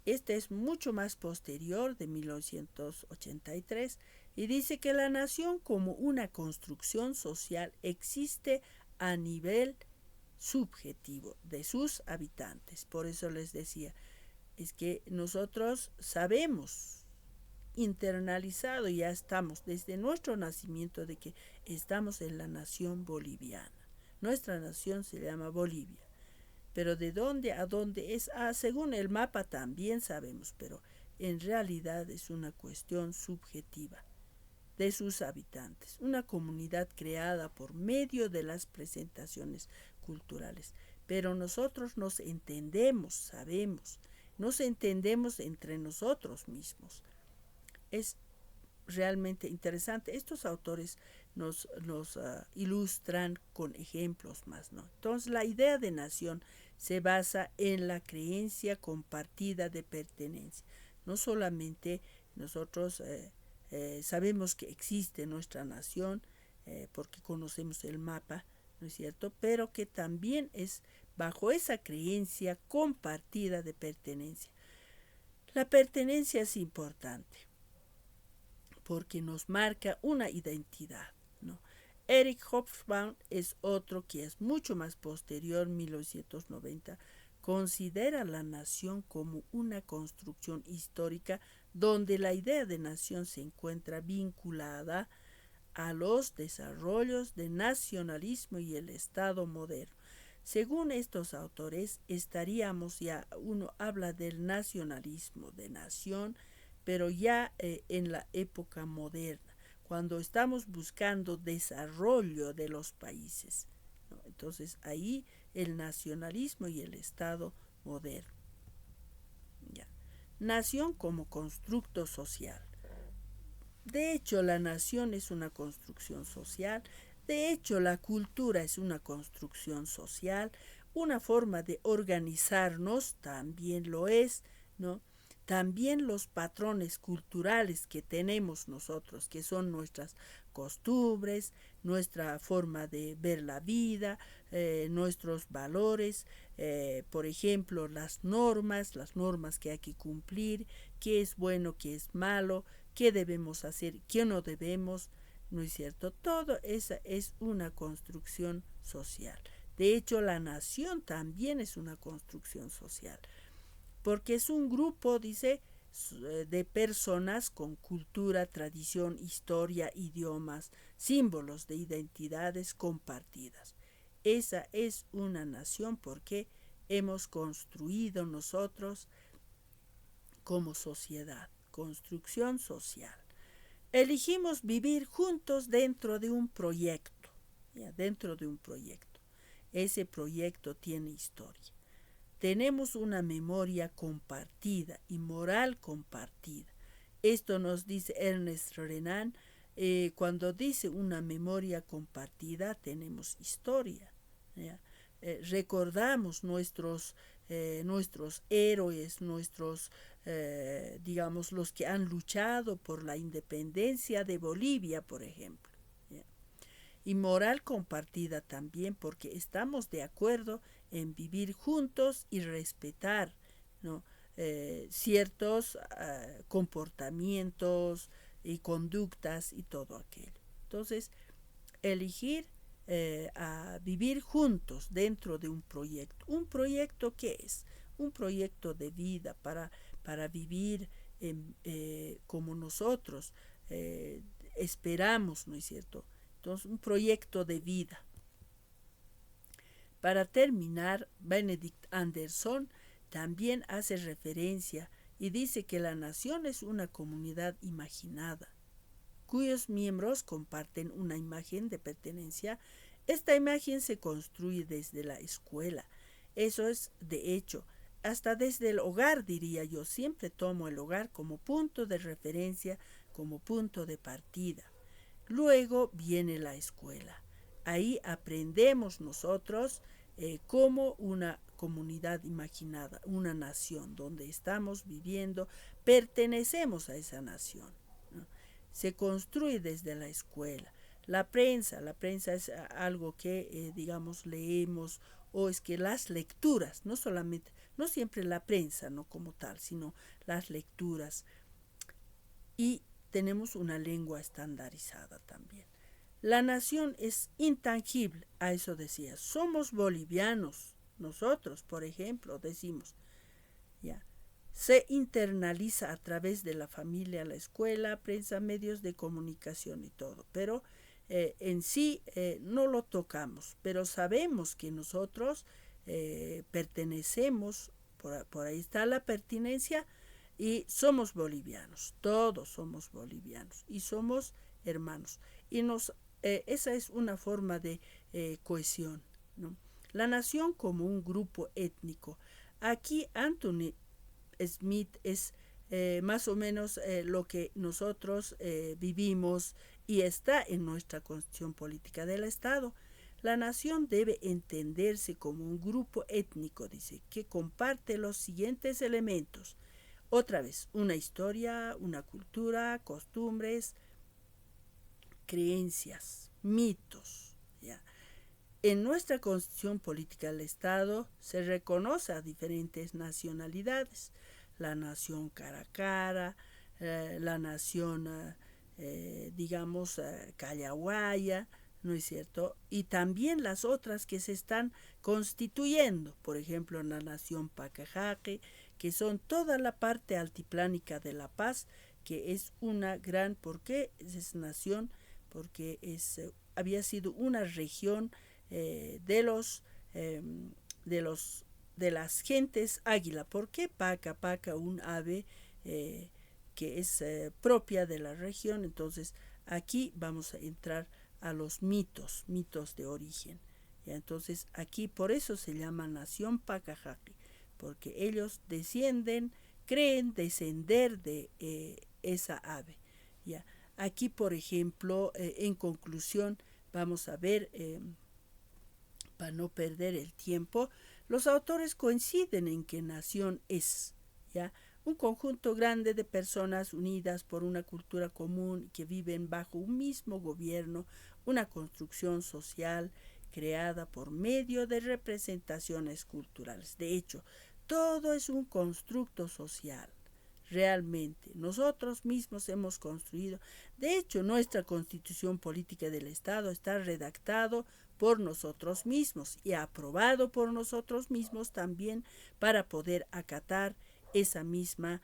Este es mucho más posterior, de 1983, y dice que la nación como una construcción social existe a nivel subjetivo de sus habitantes. Por eso les decía, es que nosotros sabemos, internalizado ya estamos desde nuestro nacimiento de que estamos en la nación boliviana. Nuestra nación se llama Bolivia. Pero de dónde a dónde es, según el mapa también sabemos, pero en realidad es una cuestión subjetiva de sus habitantes, una comunidad creada por medio de las presentaciones culturales. Pero nosotros nos entendemos, sabemos, nos entendemos entre nosotros mismos. Es realmente interesante. Estos autores nos ilustran con ejemplos más, ¿no? Entonces, la idea de nación se basa en la creencia compartida de pertenencia. No solamente nosotros sabemos que existe nuestra nación porque conocemos el mapa, ¿no es cierto? Pero que también es bajo esa creencia compartida de pertenencia. La pertenencia es importante porque nos marca una identidad, ¿no? Eric Hobsbawm es otro que es mucho más posterior, 1990, considera la nación como una construcción histórica donde la idea de nación se encuentra vinculada a los desarrollos de nacionalismo y el Estado moderno. Según estos autores, estaríamos ya, uno habla del nacionalismo, de nación, pero ya en la época moderna, cuando estamos buscando desarrollo de los países, ¿no? Entonces ahí el nacionalismo y el Estado moderno. Ya. Nación como constructo social. De hecho, la nación es una construcción social, de hecho, la cultura es una construcción social, una forma de organizarnos también lo es, ¿no? También los patrones culturales que tenemos nosotros, que son nuestras costumbres, nuestra forma de ver la vida, nuestros valores, por ejemplo, las normas que hay que cumplir, qué es bueno, qué es malo, qué debemos hacer, qué no debemos, ¿no es cierto? Todo esa es una construcción social. De hecho, la nación también es una construcción social, porque es un grupo, dice, de personas con cultura, tradición, historia, idiomas, símbolos de identidades compartidas. Esa es una nación porque hemos construido nosotros como sociedad, construcción social. Elegimos vivir juntos dentro de un proyecto, ¿ya? Dentro de un proyecto. Ese proyecto tiene historia. Tenemos una memoria compartida y moral compartida. Esto nos dice Ernest Renan, cuando dice una memoria compartida, tenemos historia, ¿ya? Recordamos nuestros héroes, digamos, los que han luchado por la independencia de Bolivia, por ejemplo, ¿ya? Y moral compartida también porque estamos de acuerdo en vivir juntos y respetar, ¿no? Ciertos comportamientos y conductas y todo aquello. Entonces, elegir a vivir juntos dentro de un proyecto. ¿Un proyecto qué es? Un proyecto de vida para vivir como nosotros esperamos, ¿no es cierto? Entonces, un proyecto de vida. Para terminar, Benedict Anderson también hace referencia y dice que la nación es una comunidad imaginada, cuyos miembros comparten una imagen de pertenencia. Esta imagen se construye desde la escuela. Eso es, de hecho, hasta desde el hogar, diría yo. Siempre tomo el hogar como punto de referencia, como punto de partida. Luego viene la escuela. Ahí aprendemos nosotros como una comunidad imaginada, una nación donde estamos viviendo, pertenecemos a esa nación, ¿no? Se construye desde la escuela. La prensa es algo que, digamos, leemos, o es que las lecturas, no solamente, no siempre la prensa, no como tal, sino las lecturas. Y tenemos una lengua estandarizada también. La nación es intangible, a eso decía. Somos bolivianos, nosotros, por ejemplo, decimos, ya. Se internaliza a través de la familia, la escuela, prensa, medios de comunicación y todo, pero en sí no lo tocamos, pero sabemos que nosotros pertenecemos, por ahí está la pertinencia, y somos bolivianos, todos somos bolivianos y somos hermanos. Y esa es una forma de cohesión, ¿no? La nación como un grupo étnico. Aquí Anthony Smith es más o menos lo que nosotros vivimos y está en nuestra constitución política del Estado. La nación debe entenderse como un grupo étnico, dice, que comparte los siguientes elementos. Otra vez, una historia, una cultura, costumbres, creencias, mitos, ¿ya? En nuestra constitución política del Estado se reconoce a diferentes nacionalidades, la nación caracara, la nación, digamos, callahuaya, ¿no es cierto? Y también las otras que se están constituyendo, por ejemplo, la nación pacajaque, que son toda la parte altiplánica de La Paz, que es una gran, ¿por qué es nación? Porque había sido una región de las gentes águila. ¿Por qué paca? Paca, un ave que es propia de la región. Entonces aquí vamos a entrar a los mitos de origen. ¿Ya? Entonces aquí por eso se llama nación pacajaque, porque ellos creen descender de esa ave. ¿Ya? Aquí, por ejemplo, en conclusión, vamos a ver, para no perder el tiempo, los autores coinciden en que nación es, ¿ya?, un conjunto grande de personas unidas por una cultura común que viven bajo un mismo gobierno, una construcción social creada por medio de representaciones culturales. De hecho, todo es un constructo social. Realmente, nosotros mismos hemos construido. De hecho, nuestra constitución política del Estado está redactado por nosotros mismos y aprobado por nosotros mismos también para poder acatar esa misma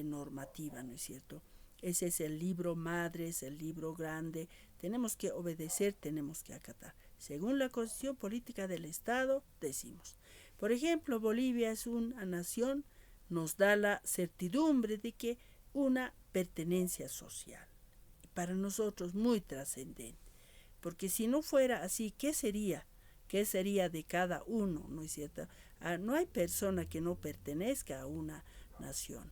normativa, ¿no es cierto? Ese es el libro madre, es el libro grande. Tenemos que obedecer, tenemos que acatar. Según la constitución política del Estado, decimos. Por ejemplo, Bolivia es una nación, nos da la certidumbre de que una pertenencia social, para nosotros muy trascendente, porque si no fuera así, ¿qué sería? ¿Qué sería de cada uno? ¿No es cierto? No hay persona que no pertenezca a una nación.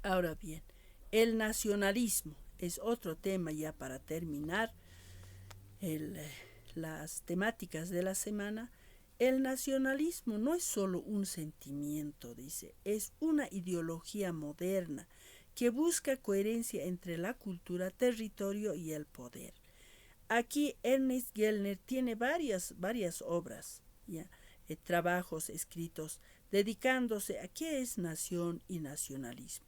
Ahora bien, el nacionalismo es otro tema ya para terminar las temáticas de la semana. El nacionalismo no es solo un sentimiento, dice, es una ideología moderna que busca coherencia entre la cultura, territorio y el poder. Aquí Ernest Gellner tiene varias obras, ¿ya?, trabajos escritos dedicándose a qué es nación y nacionalismo.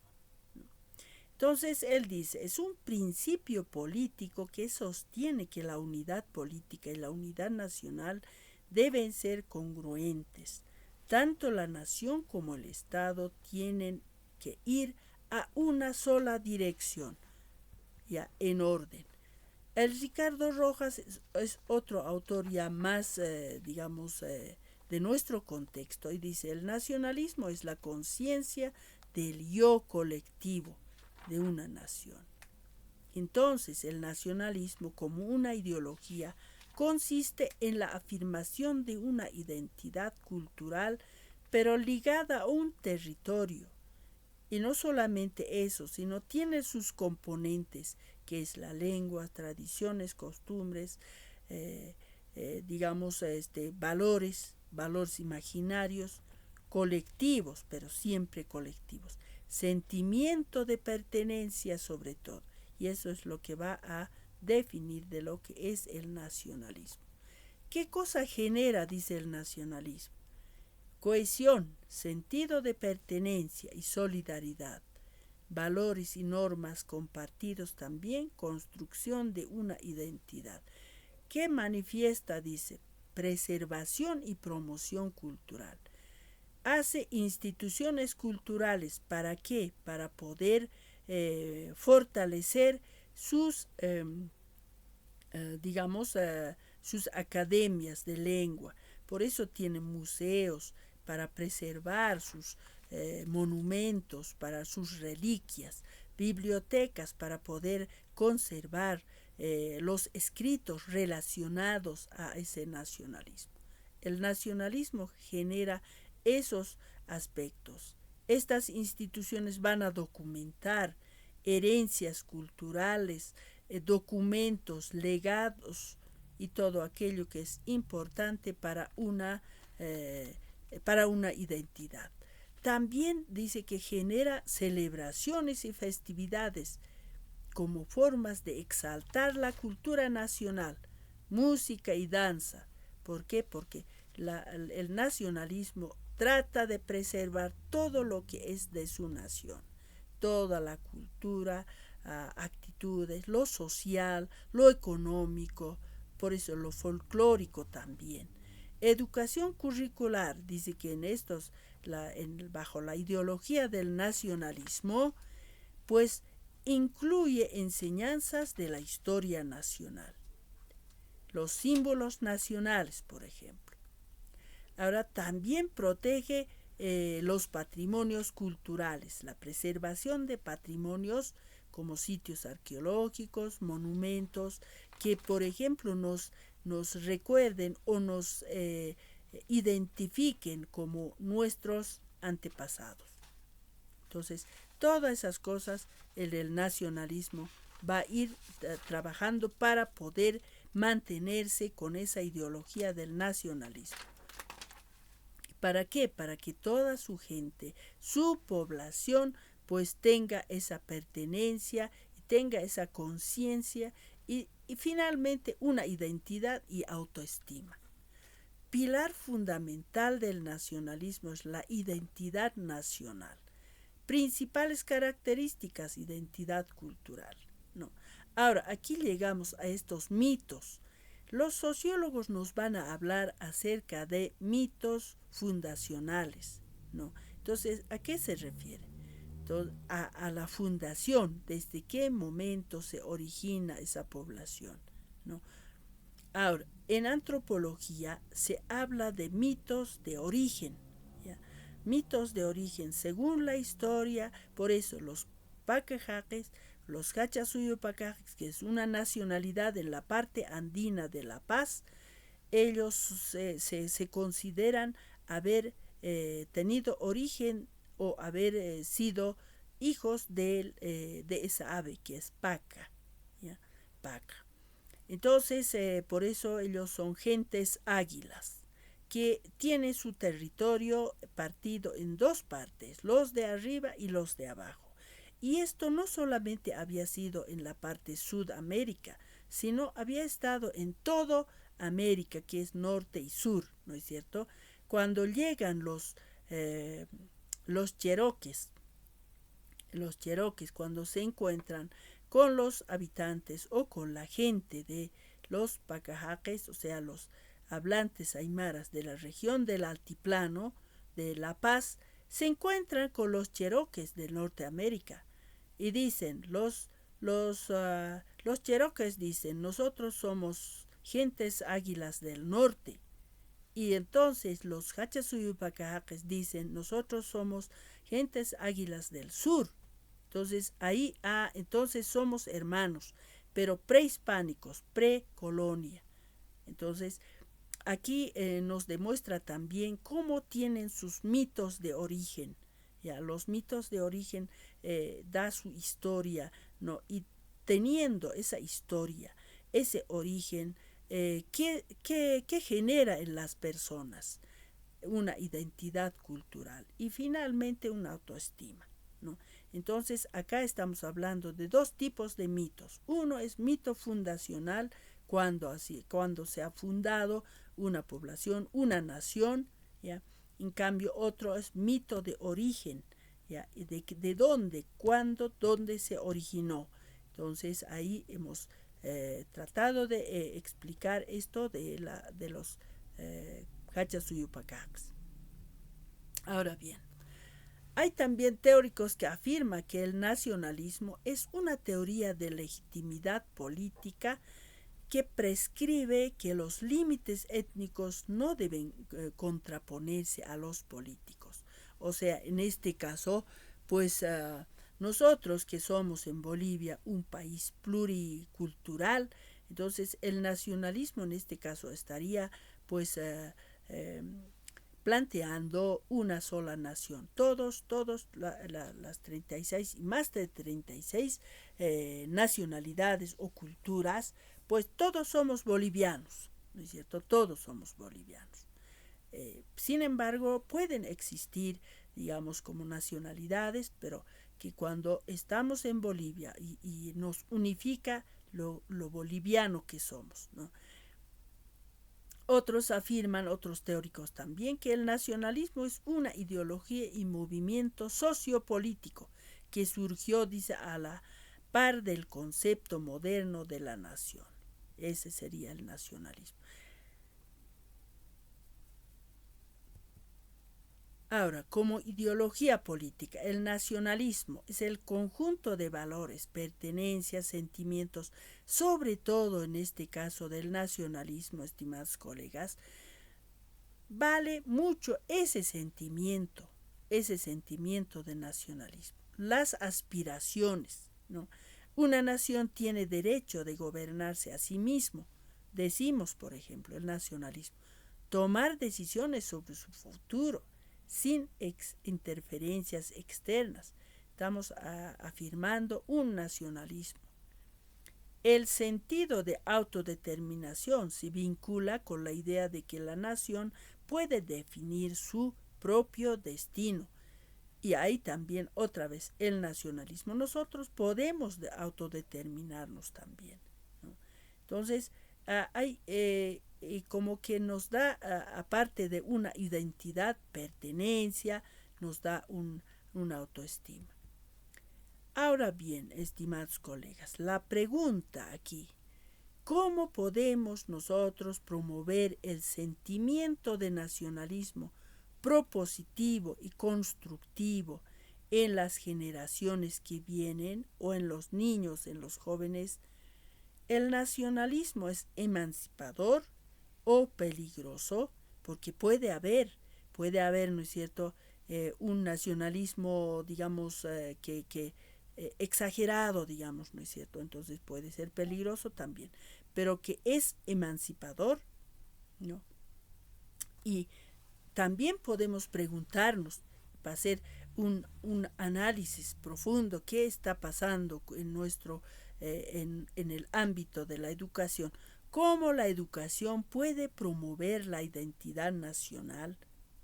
Entonces él dice, es un principio político que sostiene que la unidad política y la unidad nacional deben ser congruentes. Tanto la nación como el Estado tienen que ir a una sola dirección, ya, en orden. El Ricardo Rojas es otro autor ya más, digamos, de nuestro contexto. Y dice, el nacionalismo es la conciencia del yo colectivo de una nación. Entonces, el nacionalismo como una ideología consiste en la afirmación de una identidad cultural, pero ligada a un territorio. Y no solamente eso, sino tiene sus componentes, que es la lengua, tradiciones, costumbres, valores imaginarios, colectivos, pero siempre colectivos, sentimiento de pertenencia sobre todo. Y eso es lo que va a definir de lo que es el nacionalismo. ¿Qué cosa genera, dice el nacionalismo? Cohesión, sentido de pertenencia y solidaridad, valores y normas compartidos también, construcción de una identidad. ¿Qué manifiesta? Dice, preservación y promoción cultural. Hace instituciones culturales, ¿para qué? Para poder fortalecer sus, sus academias de lengua. Por eso tiene museos, para preservar sus monumentos, para sus reliquias, bibliotecas para poder conservar los escritos relacionados a ese nacionalismo. El nacionalismo genera esos aspectos. Estas instituciones van a documentar herencias culturales, documentos, legados y todo aquello que es importante para una identidad. También dice que genera celebraciones y festividades como formas de exaltar la cultura nacional, música y danza. ¿Por qué? Porque el nacionalismo trata de preservar todo lo que es de su nación, toda la cultura, actitudes, lo social, lo económico, por eso lo folclórico también. Educación curricular, dice que bajo la ideología del nacionalismo, pues incluye enseñanzas de la historia nacional, los símbolos nacionales, por ejemplo. Ahora también protege los patrimonios culturales, la preservación de patrimonios como sitios arqueológicos, monumentos, que por ejemplo nos recuerden o nos identifiquen como nuestros antepasados. Entonces, todas esas cosas el nacionalismo va a ir trabajando para poder mantenerse con esa ideología del nacionalismo. ¿Para qué? Para que toda su gente, su población, pues tenga esa pertenencia, tenga esa conciencia y finalmente una identidad y autoestima. Pilar fundamental del nacionalismo es la identidad nacional. Principales características, identidad cultural. No. Ahora, aquí llegamos a estos mitos. Los sociólogos nos van a hablar acerca de mitos fundacionales, ¿no? Entonces, ¿a qué se refiere? Entonces, a la fundación, desde qué momento se origina esa población, ¿no? Ahora, en antropología se habla de mitos de origen, ¿ya? Mitos de origen, según la historia, por eso los pacajaques, los Hachasuyo-Pacajes, que es una nacionalidad en la parte andina de La Paz, ellos se consideran haber tenido origen o haber sido hijos de esa ave que es paca, ¿ya? Paca. Entonces, por eso ellos son gentes águilas, que tienen su territorio partido en dos partes, los de arriba y los de abajo. Y esto no solamente había sido en la parte Sudamérica, sino había estado en todo América, que es norte y sur, ¿no es cierto? Cuando llegan los cheroques, cuando se encuentran con los habitantes o con la gente de los pacajaques, o sea, los hablantes aymaras de la región del altiplano de La Paz, se encuentran con los cheroques de Norteamérica y dicen, los cheroques dicen, nosotros somos gentes águilas del norte, Y entonces los Hachasuyupacajaques dicen, nosotros somos gentes águilas del sur. Entonces ahí, entonces somos hermanos, pero prehispánicos, precolonia. Entonces aquí nos demuestra también cómo tienen sus mitos de origen. Ya, los mitos de origen da su historia, ¿no? Y teniendo esa historia, ese origen, ¿qué genera en las personas? Una identidad cultural y finalmente una autoestima, ¿no? Entonces acá estamos hablando de dos tipos de mitos. Uno es mito fundacional, cuando se ha fundado una población, una nación, ¿ya? En cambio otro es mito de origen, ¿ya? De dónde, cuándo, dónde se originó. Entonces ahí hemos tratado de explicar esto de los Hachasuyupacacs. Ahora bien, hay también teóricos que afirman que el nacionalismo es una teoría de legitimidad política que prescribe que los límites étnicos no deben contraponerse a los políticos. O sea, en este caso, pues nosotros que somos en Bolivia un país pluricultural, entonces el nacionalismo en este caso estaría pues planteando una sola nación. Todos, las 36 y más de 36 nacionalidades o culturas, pues todos somos bolivianos, ¿no es cierto? Todos somos bolivianos. Sin embargo, pueden existir, digamos, como nacionalidades, pero que cuando estamos en Bolivia y nos unifica lo boliviano que somos, ¿no? Otros afirman, otros teóricos también, que el nacionalismo es una ideología y movimiento sociopolítico que surgió, dice, a la par del concepto moderno de la nación. Ese sería el nacionalismo. Ahora, como ideología política, el nacionalismo es el conjunto de valores, pertenencias, sentimientos, sobre todo en este caso del nacionalismo, estimados colegas, vale mucho ese sentimiento de nacionalismo, las aspiraciones, ¿no? Una nación tiene derecho de gobernarse a sí mismo, decimos, por ejemplo, el nacionalismo, tomar decisiones sobre su futuro, sin interferencias externas. Estamos afirmando un nacionalismo. El sentido de autodeterminación se vincula con la idea de que la nación puede definir su propio destino. Y ahí también otra vez el nacionalismo. Nosotros podemos autodeterminarnos también, ¿no? Entonces, hay como que nos da, aparte de una identidad, pertenencia, nos da una autoestima. Ahora bien, estimados colegas, la pregunta aquí, ¿cómo podemos nosotros promover el sentimiento de nacionalismo propositivo y constructivo en las generaciones que vienen o en los niños, en los jóvenes? ¿El nacionalismo es emancipador o peligroso? Porque puede haber, ¿no es cierto?, un nacionalismo, digamos, que exagerado, digamos, ¿no es cierto? Entonces puede ser peligroso también, pero que es emancipador, ¿no? Y también podemos preguntarnos, para hacer un análisis profundo, qué está pasando en nuestro en el ámbito de la educación, cómo la educación puede promover la identidad nacional,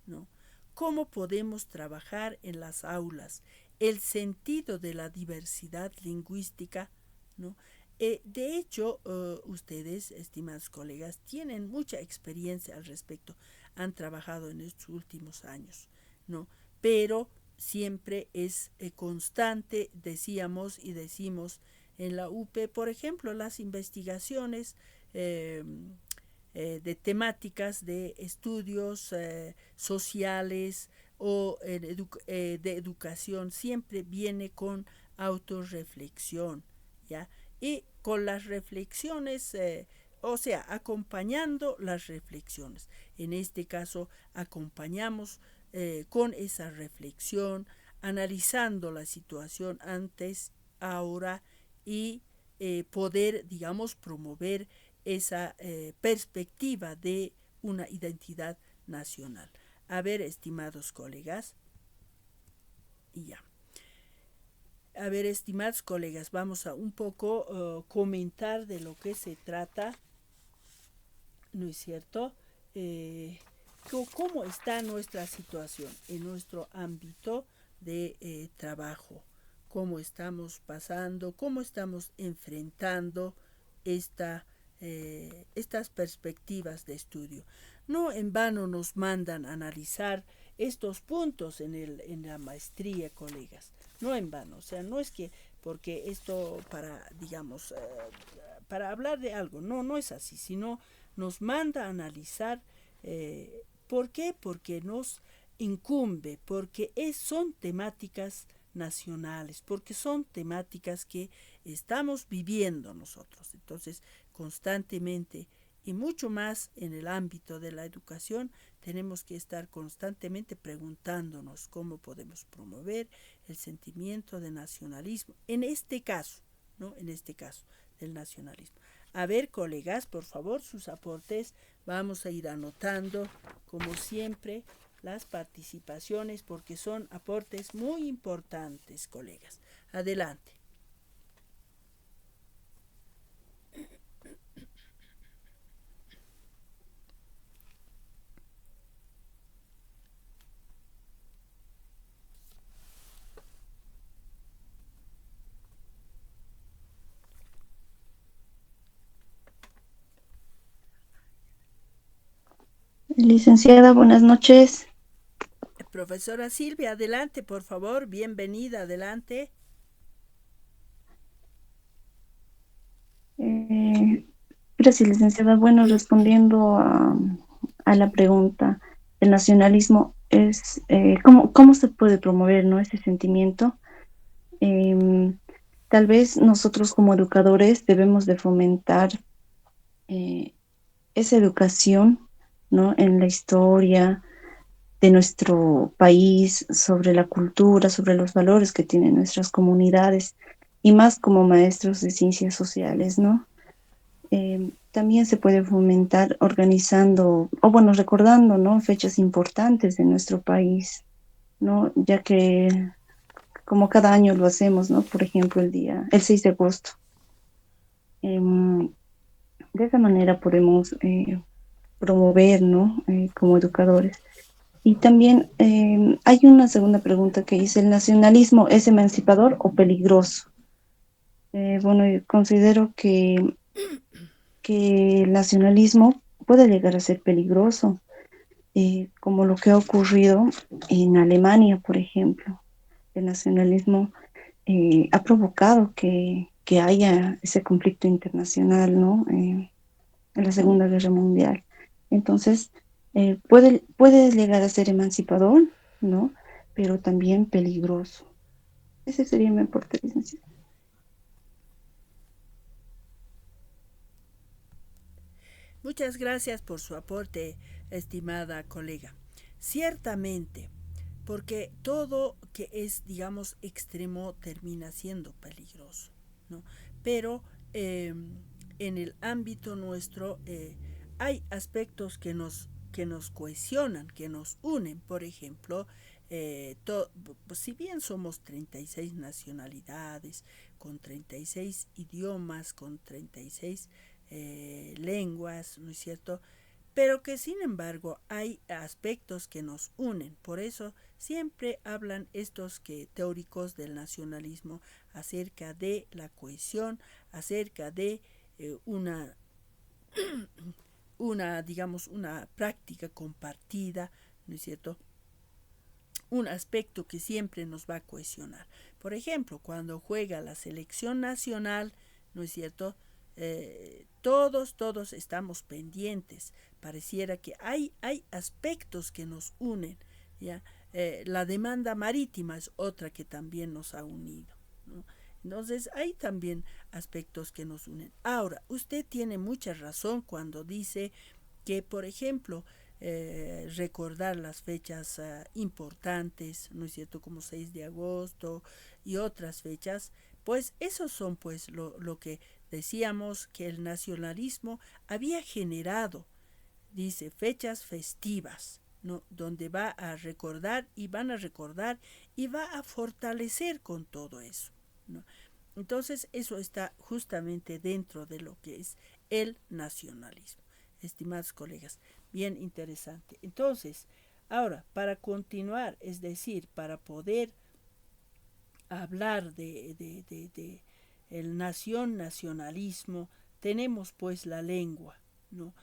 ¿no? Cómo podemos trabajar en las aulas el sentido de la diversidad lingüística, ¿no? De hecho, ustedes, estimados colegas, tienen mucha experiencia al respecto, han trabajado en estos últimos años, ¿no? Pero siempre es constante, decíamos y decimos en la UP, por ejemplo, las investigaciones de temáticas de estudios sociales o de educación, siempre viene con autorreflexión, ¿ya? Y con las reflexiones o sea, acompañando las reflexiones. En este caso, acompañamos con esa reflexión, analizando la situación antes, ahora y poder, digamos, promover esa perspectiva de una identidad nacional. A ver, estimados colegas, y ya. A ver, estimados colegas, vamos a un poco comentar de lo que se trata, ¿no es cierto? ¿Cómo está nuestra situación en nuestro ámbito de trabajo? ¿Cómo estamos pasando? ¿Cómo estamos enfrentando estas perspectivas de estudio? No en vano nos mandan a analizar estos puntos en la maestría, colegas. No en vano, o sea, no es que porque esto para, digamos, para hablar de algo, no es así, sino nos manda a analizar. ¿Por qué? Porque nos incumbe, porque son temáticas nacionales, porque son temáticas que estamos viviendo nosotros. Entonces, constantemente y mucho más en el ámbito de la educación, tenemos que estar constantemente preguntándonos cómo podemos promover el sentimiento de nacionalismo, en este caso, ¿no? En este caso, del nacionalismo. A ver, colegas, por favor, sus aportes. Vamos a ir anotando, como siempre, las participaciones porque son aportes muy importantes, colegas. Adelante. Licenciada, buenas noches. Profesora Silvia, adelante, por favor. Bienvenida, adelante. Gracias, licenciada. Bueno, respondiendo a la pregunta, el nacionalismo es, ¿cómo se puede promover, ¿no?, ese sentimiento? Em, Tal vez nosotros como educadores debemos de fomentar eh, esa educación, ¿no?, en la historia de nuestro país, sobre la cultura, sobre los valores que tienen nuestras comunidades, y más como maestros de ciencias sociales, ¿no? También se puede fomentar organizando, o bueno, recordando, ¿no?, fechas importantes de nuestro país, ¿no? Ya que como cada año lo hacemos, ¿no? Por ejemplo, el 6 de agosto. Em, de esa manera podemos promover, ¿no? Como educadores. Y también hay una segunda pregunta que dice, ¿el nacionalismo es emancipador o peligroso? Bueno, yo considero que el nacionalismo puede llegar a ser peligroso, como lo que ha ocurrido en Alemania, por ejemplo. El nacionalismo ha provocado que haya ese conflicto internacional, ¿no? En la Segunda Guerra Mundial. Entonces, puede llegar a ser emancipador, ¿no? Pero también peligroso. Ese sería mi aporte, licenciada. Muchas gracias por su aporte, estimada colega. Ciertamente, porque todo que es, digamos, extremo termina siendo peligroso, ¿no? Pero en el ámbito nuestro hay aspectos que nos cohesionan, que nos unen. Por ejemplo, si bien somos 36 nacionalidades, con 36 idiomas, con 36 lenguas, ¿no es cierto? Pero que sin embargo hay aspectos que nos unen. Por eso siempre hablan estos teóricos del nacionalismo acerca de la cohesión, acerca de una digamos, una práctica compartida, ¿no es cierto? Un aspecto que siempre nos va a cohesionar. Por ejemplo, cuando juega la selección nacional, ¿no es cierto? Todos estamos pendientes. Pareciera que hay aspectos que nos unen, ¿ya? La demanda marítima es otra que también nos ha unido, ¿no? Entonces, hay también aspectos que nos unen. Ahora, usted tiene mucha razón cuando dice que, por ejemplo, recordar las fechas importantes, ¿no es cierto?, como 6 de agosto y otras fechas, pues esos son pues lo que decíamos que el nacionalismo había generado, dice, fechas festivas, ¿no?, donde va a recordar y van a recordar y va a fortalecer con todo eso, ¿no? Entonces eso está justamente dentro de lo que es el nacionalismo, estimados colegas, bien interesante. Entonces, ahora, para continuar, es decir, para poder hablar de el nacionalismo, tenemos pues la lengua, ¿no?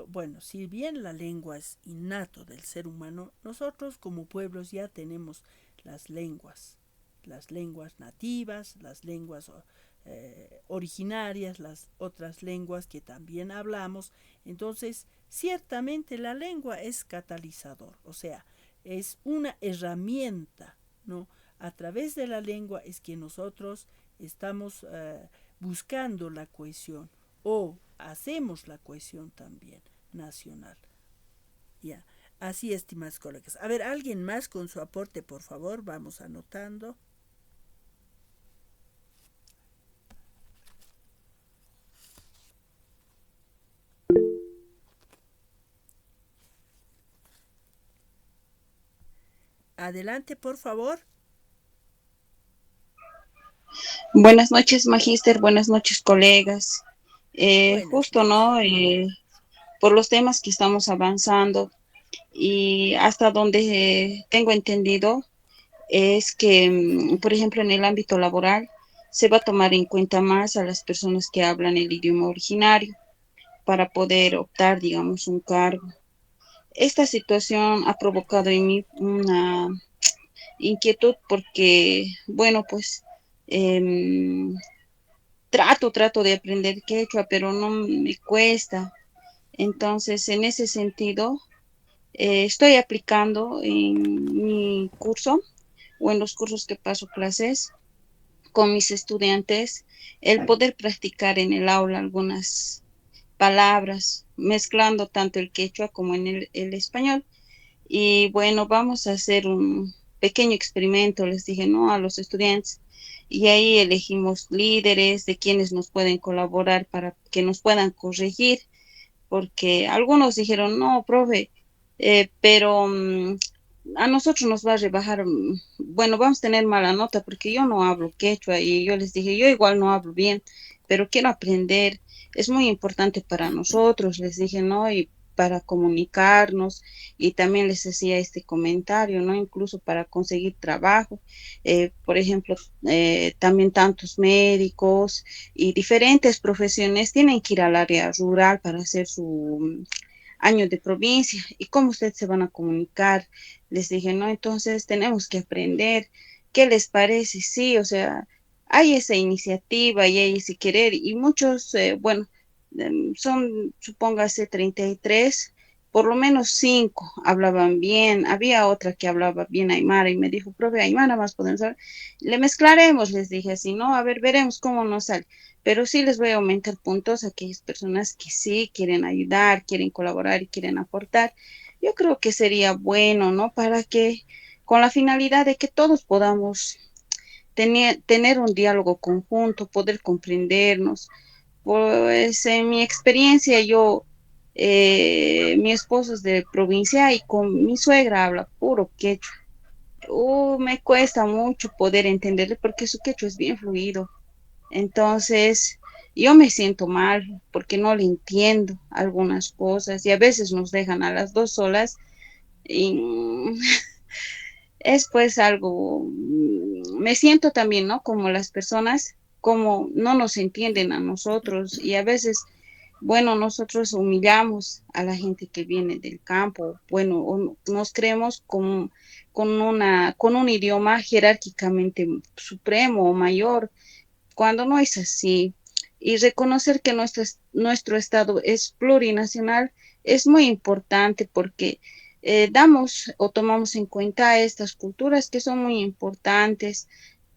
Bueno, si bien la lengua es innato del ser humano, nosotros como pueblos ya tenemos las lenguas nativas, las lenguas originarias, las otras lenguas que también hablamos. Entonces, ciertamente la lengua es catalizador, o sea, es una herramienta, ¿no? A través de la lengua es que nosotros estamos buscando la cohesión o hacemos la cohesión también nacional. Ya, así, estimados colegas. A ver, alguien más con su aporte, por favor, vamos anotando. Adelante, por favor. Buenas noches, magíster, buenas noches, colegas. Buenas Justo, noches. ¿no? Por los temas que estamos avanzando y hasta donde tengo entendido es que, por ejemplo, en el ámbito laboral se va a tomar en cuenta más a las personas que hablan el idioma originario para poder optar, digamos, un cargo. Esta situación ha provocado en mí una inquietud porque, bueno, pues em, trato de aprender quechua, pero no me cuesta. Entonces, en ese sentido, estoy aplicando en mi curso o en los cursos que paso clases con mis estudiantes, el poder practicar en el aula algunas palabras, mezclando tanto el quechua como en el español. Y bueno, vamos a hacer un pequeño experimento, les dije, ¿no? A los estudiantes. Y ahí elegimos líderes de quienes nos pueden colaborar para que nos puedan corregir, porque algunos dijeron, no, profe, pero a nosotros nos va a rebajar, bueno, vamos a tener mala nota porque yo no hablo quechua y yo les dije, yo igual no hablo bien, pero quiero aprender, es muy importante para nosotros, les dije, ¿no? Y para comunicarnos y también les hacía este comentario, ¿no? Incluso para conseguir trabajo, por ejemplo, también tantos médicos y diferentes profesiones tienen que ir al área rural para hacer su año de provincia y cómo ustedes se van a comunicar. Les dije, no, entonces tenemos que aprender. ¿Qué les parece? Sí, o sea, hay esa iniciativa y hay ese querer y muchos, bueno, son, supóngase, 33, por lo menos 5 hablaban bien. Había otra que hablaba bien Aymara y me dijo, profe, Aymara más podemos hablar. Le mezclaremos, les dije así, ¿no? A ver, veremos cómo nos sale, pero sí les voy a aumentar puntos a aquellas personas que sí quieren ayudar, quieren colaborar y quieren aportar. Yo creo que sería bueno, ¿no? Para que, con la finalidad de que todos podamos tener un diálogo conjunto, poder comprendernos. Pues en mi experiencia, mi esposo es de provincia y con mi suegra habla puro quechua. Me cuesta mucho poder entenderle porque su quechua es bien fluido. Entonces, yo me siento mal porque no le entiendo algunas cosas y a veces nos dejan a las dos solas y es pues algo, me siento también, ¿no? Como las personas, como no nos entienden a nosotros y a veces, bueno, nosotros humillamos a la gente que viene del campo, bueno, o nos creemos con un idioma jerárquicamente supremo o mayor cuando no es así. Y reconocer que nuestro Estado es plurinacional es muy importante porque damos o tomamos en cuenta estas culturas que son muy importantes,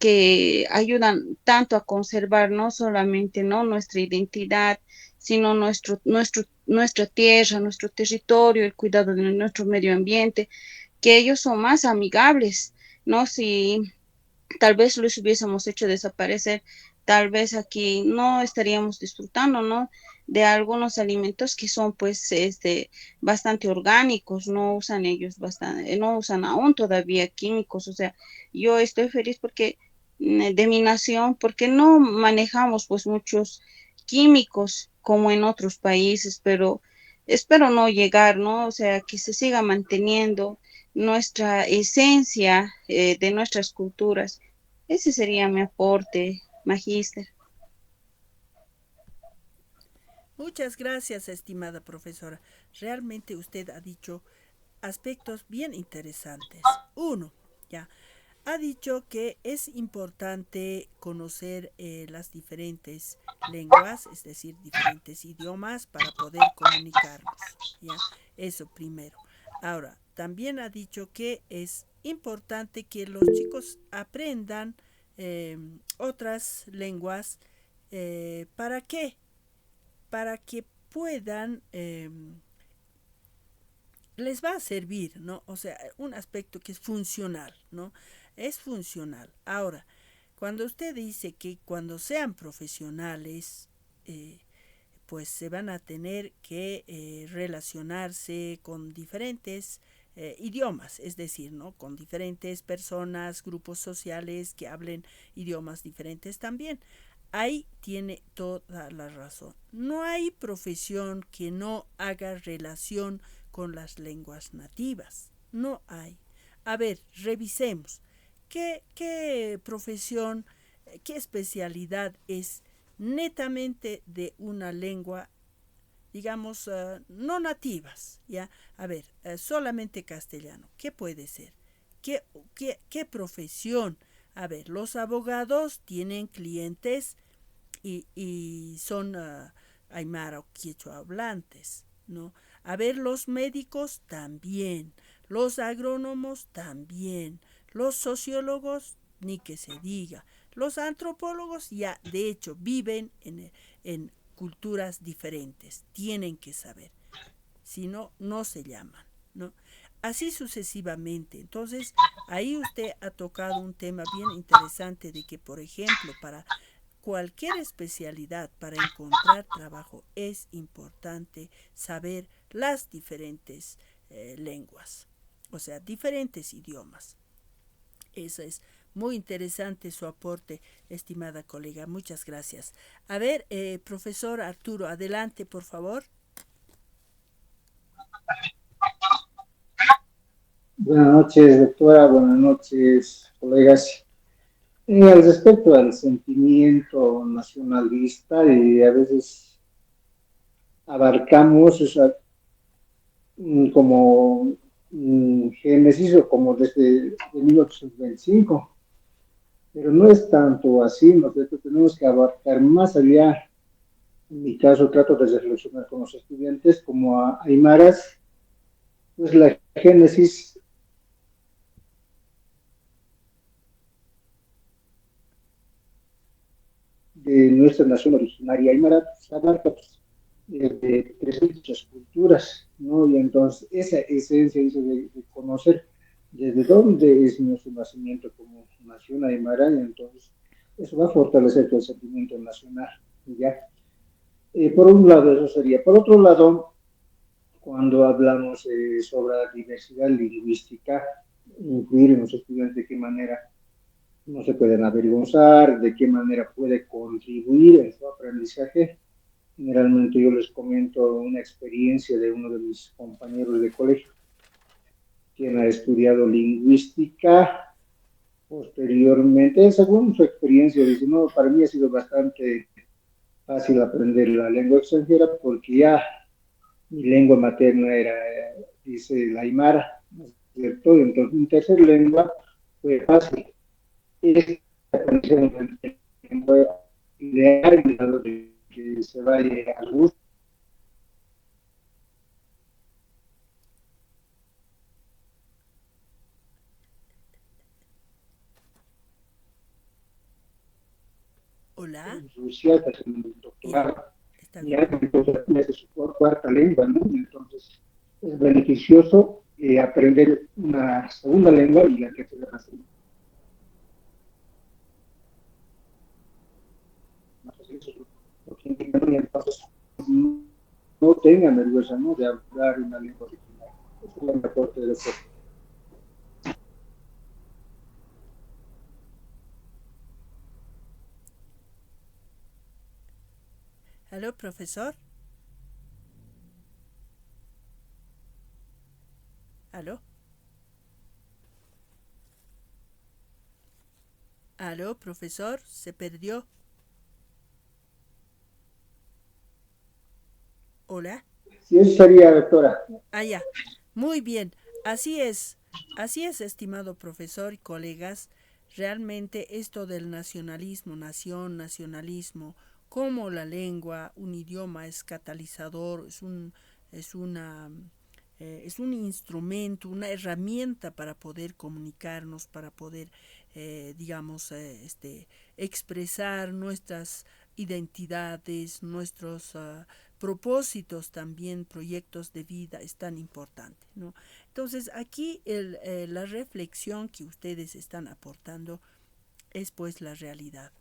que ayudan tanto a conservar no solamente no nuestra identidad, sino nuestra tierra, nuestro territorio, el cuidado de nuestro medio ambiente, que ellos son más amigables, ¿no? Si tal vez los hubiésemos hecho desaparecer, tal vez aquí no estaríamos disfrutando, ¿no? De algunos alimentos que son pues bastante orgánicos, no usan ellos bastante, no usan aún todavía químicos, o sea, yo estoy feliz porque de mi nación, porque no manejamos pues muchos químicos como en otros países, pero espero no llegar, ¿no? O sea, que se siga manteniendo nuestra esencia de nuestras culturas. Ese sería mi aporte, magíster. Muchas gracias, estimada profesora. Realmente usted ha dicho aspectos bien interesantes. Uno, ya, ha dicho que es importante conocer las diferentes lenguas, es decir, diferentes idiomas para poder comunicarnos. Ya, eso primero. Ahora, también ha dicho que es importante que los chicos aprendan otras lenguas. ¿Para qué? Para que puedan les va a servir, ¿no? O sea, un aspecto que es funcional, ¿no? Es funcional. Ahora, cuando usted dice que cuando sean profesionales, pues se van a tener que relacionarse con diferentes idiomas, es decir, ¿no? Con diferentes personas, grupos sociales que hablen idiomas diferentes también. Ahí tiene toda la razón. No hay profesión que no haga relación con las lenguas nativas. No hay. A ver, revisemos. ¿Qué profesión, qué especialidad es netamente de una lengua, digamos, no nativas? ¿Ya? A ver, solamente castellano. ¿Qué puede ser? ¿Qué profesión? A ver, los abogados tienen clientes y son aymara o quichua hablantes, ¿no? A ver, los médicos también, los agrónomos también, los sociólogos ni que se diga, los antropólogos ya de hecho viven en culturas diferentes, tienen que saber, si no, no se llaman, ¿no? Así sucesivamente. Entonces, ahí usted ha tocado un tema bien interesante de que, por ejemplo, para cualquier especialidad, para encontrar trabajo, es importante saber las diferentes lenguas, o sea, diferentes idiomas. Eso es muy interesante su aporte, estimada colega. Muchas gracias. A ver, profesor Arturo, adelante, por favor. Buenas noches, doctora. Buenas noches, colegas. Al respecto al sentimiento nacionalista, y a veces abarcamos esa como génesis o como desde 1825, pero no es tanto así, nosotros tenemos que abarcar más allá. En mi caso trato de relacionar con los estudiantes como a aymaras, pues la génesis de nuestra nación originaria aymara pues, abarca pues, de 300 culturas, ¿no? Y entonces esa esencia de conocer desde dónde es nuestro nacimiento como nación aymara, y entonces eso va a fortalecer todo el sentimiento nacional, ¿ya? Por un lado eso sería. Por otro lado, cuando hablamos sobre la diversidad lingüística, incluir en los estudiantes de qué manera no se pueden avergonzar, de qué manera puede contribuir en su aprendizaje. Generalmente yo les comento una experiencia de uno de mis compañeros de colegio, quien ha estudiado lingüística. Posteriormente, según su experiencia, dice, no, para mí ha sido bastante fácil aprender la lengua extranjera porque ya mi lengua materna era, dice, la aymara, ¿no es cierto? Entonces, mi tercer lengua fue fácil. Es ideal de que se vaya al gusto. Hola. Rusia, en el Ya, doctorado, está bien. ya, entonces es su cuarta lengua, ¿no? Entonces es beneficioso aprender una segunda lengua y la tercera segunda. Entonces, eso es lo que indican, entonces, no tengan vergüenza, ¿no? De hablar una lengua original. Esa es la mejor de las cosas. ¿Aló, profesor? ¿Aló? ¿Aló, profesor? ¿Se perdió? Hola. Si eso sería, doctora. Ah, ya. Muy bien. Así es. Así es, estimado profesor y colegas. Realmente esto del nacionalismo, nación, nacionalismo, como la lengua, un idioma es catalizador, es una es un instrumento, una herramienta para poder comunicarnos, para poder, digamos, expresar nuestras identidades, nuestros propósitos también, proyectos de vida, es tan importante, ¿no? Entonces, aquí la reflexión que ustedes están aportando es pues la realidad.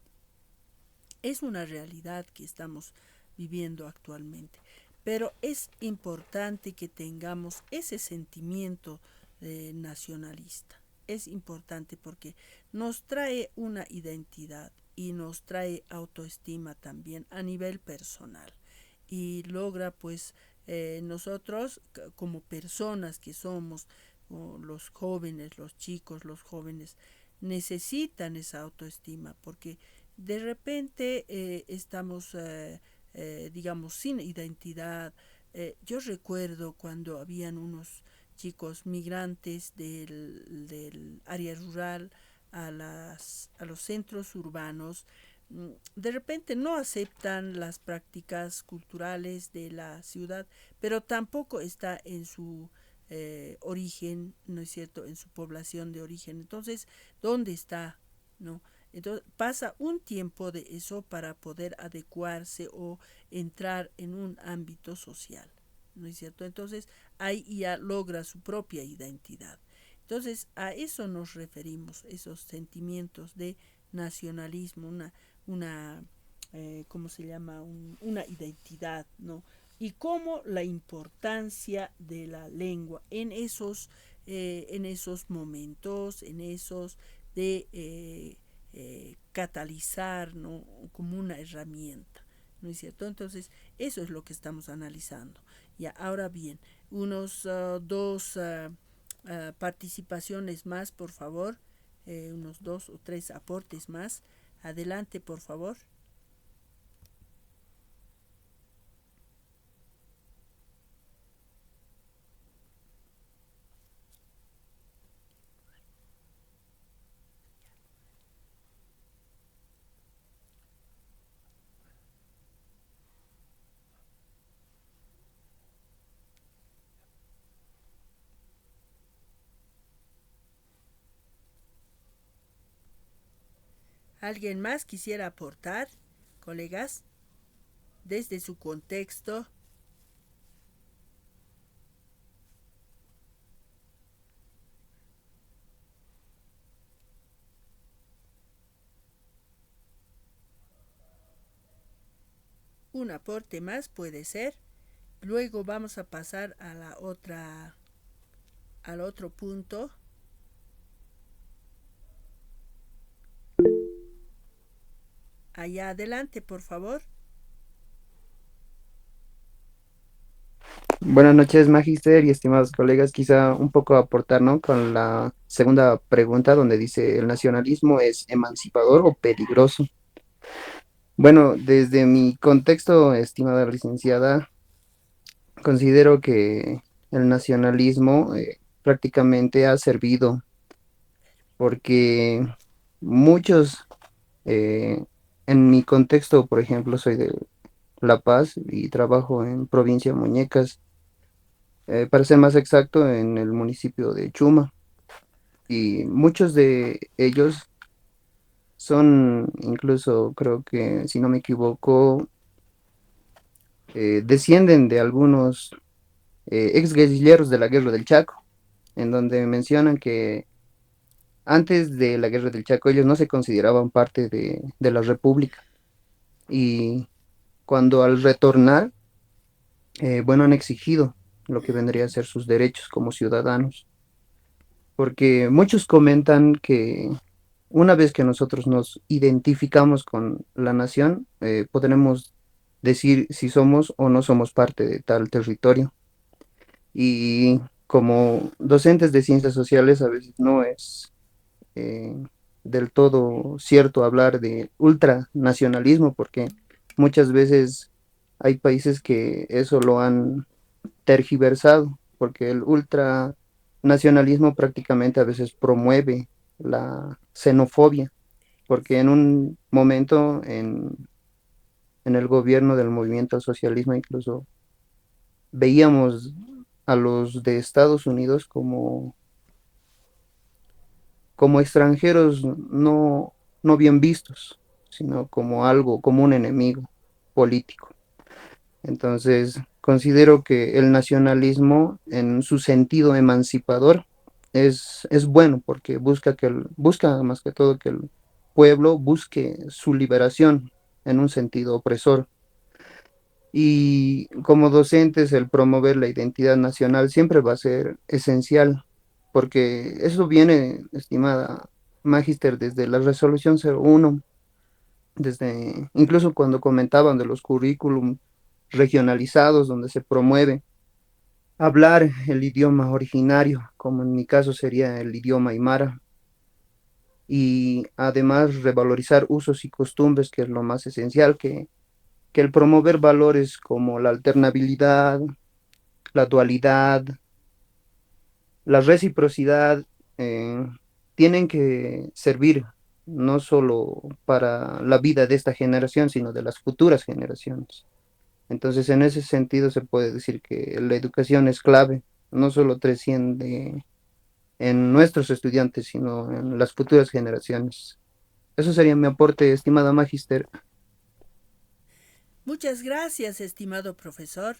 Es una realidad que estamos viviendo actualmente. Pero es importante que tengamos ese sentimiento nacionalista. Es importante porque nos trae una identidad y nos trae autoestima también a nivel personal. Y logra pues nosotros como personas que somos, los jóvenes, los chicos, los jóvenes, necesitan esa autoestima porque de repente estamos, digamos, sin identidad. Yo recuerdo cuando habían unos chicos migrantes del área rural a los centros urbanos, de repente no aceptan las prácticas culturales de la ciudad, pero tampoco está en su origen, ¿no es cierto?, en su población de origen. Entonces, ¿dónde está? ¿No? Entonces pasa un tiempo de eso para poder adecuarse o entrar en un ámbito social, ¿no es cierto? Entonces ahí ya logra su propia identidad. Entonces a eso nos referimos, esos sentimientos de nacionalismo, ¿cómo se llama? Una identidad, ¿no? Y cómo la importancia de la lengua en esos momentos, en esos de catalizar, ¿no?, como una herramienta, ¿no es cierto? Entonces, eso es lo que estamos analizando. Ya, ahora bien, unos dos participaciones más, por favor, unos dos o tres aportes más. Adelante, por favor. ¿Alguien más quisiera aportar, colegas, desde su contexto? Un aporte más puede ser. Luego vamos a pasar a al otro punto. Allá adelante, por favor. Buenas noches, Magister y estimados colegas. Quizá un poco aportar, ¿no?, con la segunda pregunta donde dice, ¿el nacionalismo es emancipador o peligroso? Bueno, desde mi contexto, estimada licenciada, considero que el nacionalismo prácticamente ha servido porque muchos, eh, en mi contexto, por ejemplo, soy de La Paz y trabajo en provincia Muñecas, para ser más exacto, en el municipio de Chuma. Y muchos de ellos son incluso, creo que, si no me equivoco, descienden de algunos ex guerrilleros de la Guerra del Chaco, en donde mencionan que antes de la Guerra del Chaco ellos no se consideraban parte de la República y cuando al retornar, bueno, han exigido lo que vendría a ser sus derechos como ciudadanos, porque muchos comentan que una vez que nosotros nos identificamos con la nación, podremos decir si somos o no somos parte de tal territorio. Y como docentes de ciencias sociales, a veces no es eh, del todo cierto hablar de ultranacionalismo, porque muchas veces hay países que eso lo han tergiversado, porque el ultranacionalismo prácticamente a veces promueve la xenofobia, porque en un momento en el gobierno del movimiento al socialismo incluso veíamos a los de Estados Unidos como extranjeros no bien vistos, sino como algo, como un enemigo político. Entonces, considero que el nacionalismo en su sentido emancipador es bueno porque busca más que todo que el pueblo busque su liberación en un sentido opresor. Y como docentes, el promover la identidad nacional siempre va a ser esencial, porque eso viene, estimada Magister, desde la resolución 01, desde incluso cuando comentaban de los currículum regionalizados, donde se promueve hablar el idioma originario, como en mi caso sería el idioma aymara, y además revalorizar usos y costumbres, que es lo más esencial, que el promover valores como la alternabilidad, la dualidad, la reciprocidad, eh, tienen que servir no solo para la vida de esta generación, sino de las futuras generaciones. Entonces, en ese sentido se puede decir que la educación es clave, no solo trasciende en nuestros estudiantes, sino en las futuras generaciones. Eso sería mi aporte, estimada Magister. Muchas gracias, estimado profesor.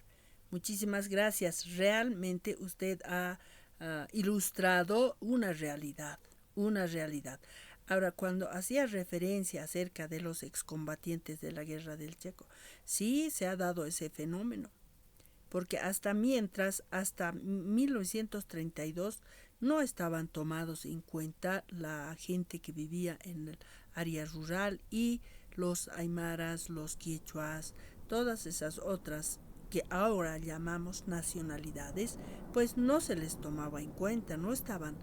Muchísimas gracias. Realmente usted ha ilustrado una realidad, una realidad. Ahora, cuando hacía referencia acerca de los excombatientes de la Guerra del Chaco, sí se ha dado ese fenómeno, porque hasta 1932, no estaban tomados en cuenta la gente que vivía en el área rural y los aymaras, los quichuas, todas esas otras que ahora llamamos nacionalidades, pues no se les tomaba en cuenta, no estaban,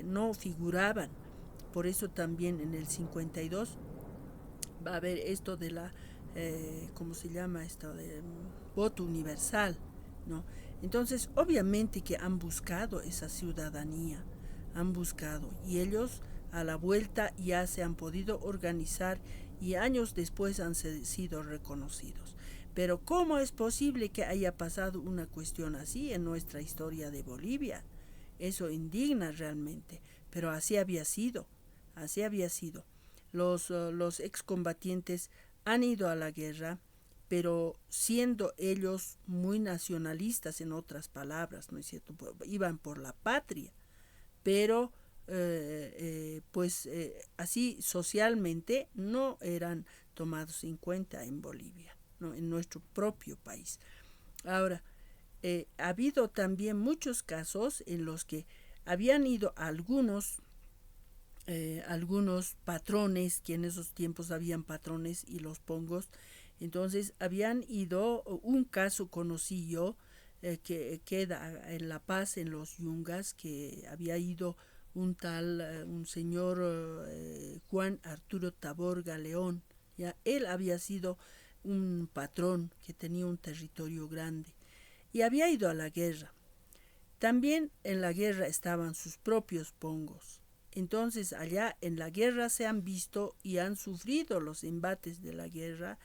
no figuraban. Por eso también en el 52 va a haber esto de la, ¿cómo se llama esto? De voto universal, ¿no? Entonces, obviamente que han buscado esa ciudadanía, han buscado, y ellos a la vuelta ya se han podido organizar y años después han sido reconocidos. Pero ¿cómo es posible que haya pasado una cuestión así en nuestra historia de Bolivia? Eso indigna realmente, pero así había sido, así había sido. Los excombatientes han ido a la guerra, pero siendo ellos muy nacionalistas, en otras palabras, ¿no es cierto? Iban por la patria, pero así socialmente no eran tomados en cuenta en Bolivia, ¿no? En nuestro propio país. Ahora, ha habido también muchos casos en los que habían ido algunos patrones, que en esos tiempos habían patrones y los pongos, entonces habían ido, un caso conocí yo, que queda en La Paz, en los Yungas, que había ido un señor Juan Arturo Taborga León, ya él había sido un patrón que tenía un territorio grande y había ido a la guerra. También en la guerra estaban sus propios pongos. Entonces allá en la guerra se han visto y han sufrido los embates de la guerra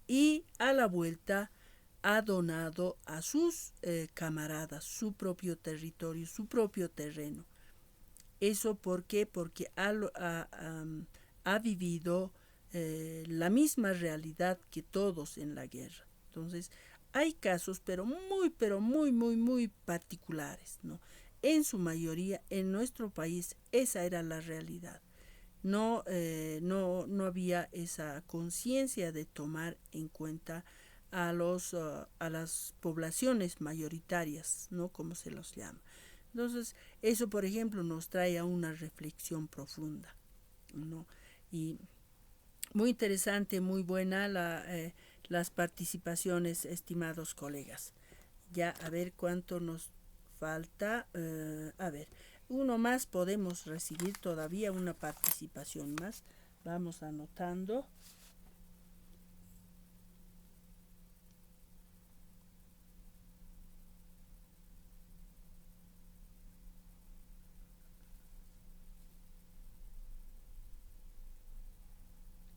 y a la vuelta ha donado a sus camaradas su propio territorio, su propio terreno. ¿Eso por qué? Porque ha vivido la misma realidad que todos en la guerra. Entonces, hay casos, pero muy particulares, ¿no? En su mayoría, en nuestro país, esa era la realidad. No había esa conciencia de tomar en cuenta a las poblaciones mayoritarias, ¿no? Como se los llama. Entonces, eso, por ejemplo, nos trae a una reflexión profunda, ¿no? Y muy interesante, muy buena las participaciones, estimados colegas. Ya, a ver cuánto nos falta. A ver, uno más podemos recibir todavía, una participación más. Vamos anotando.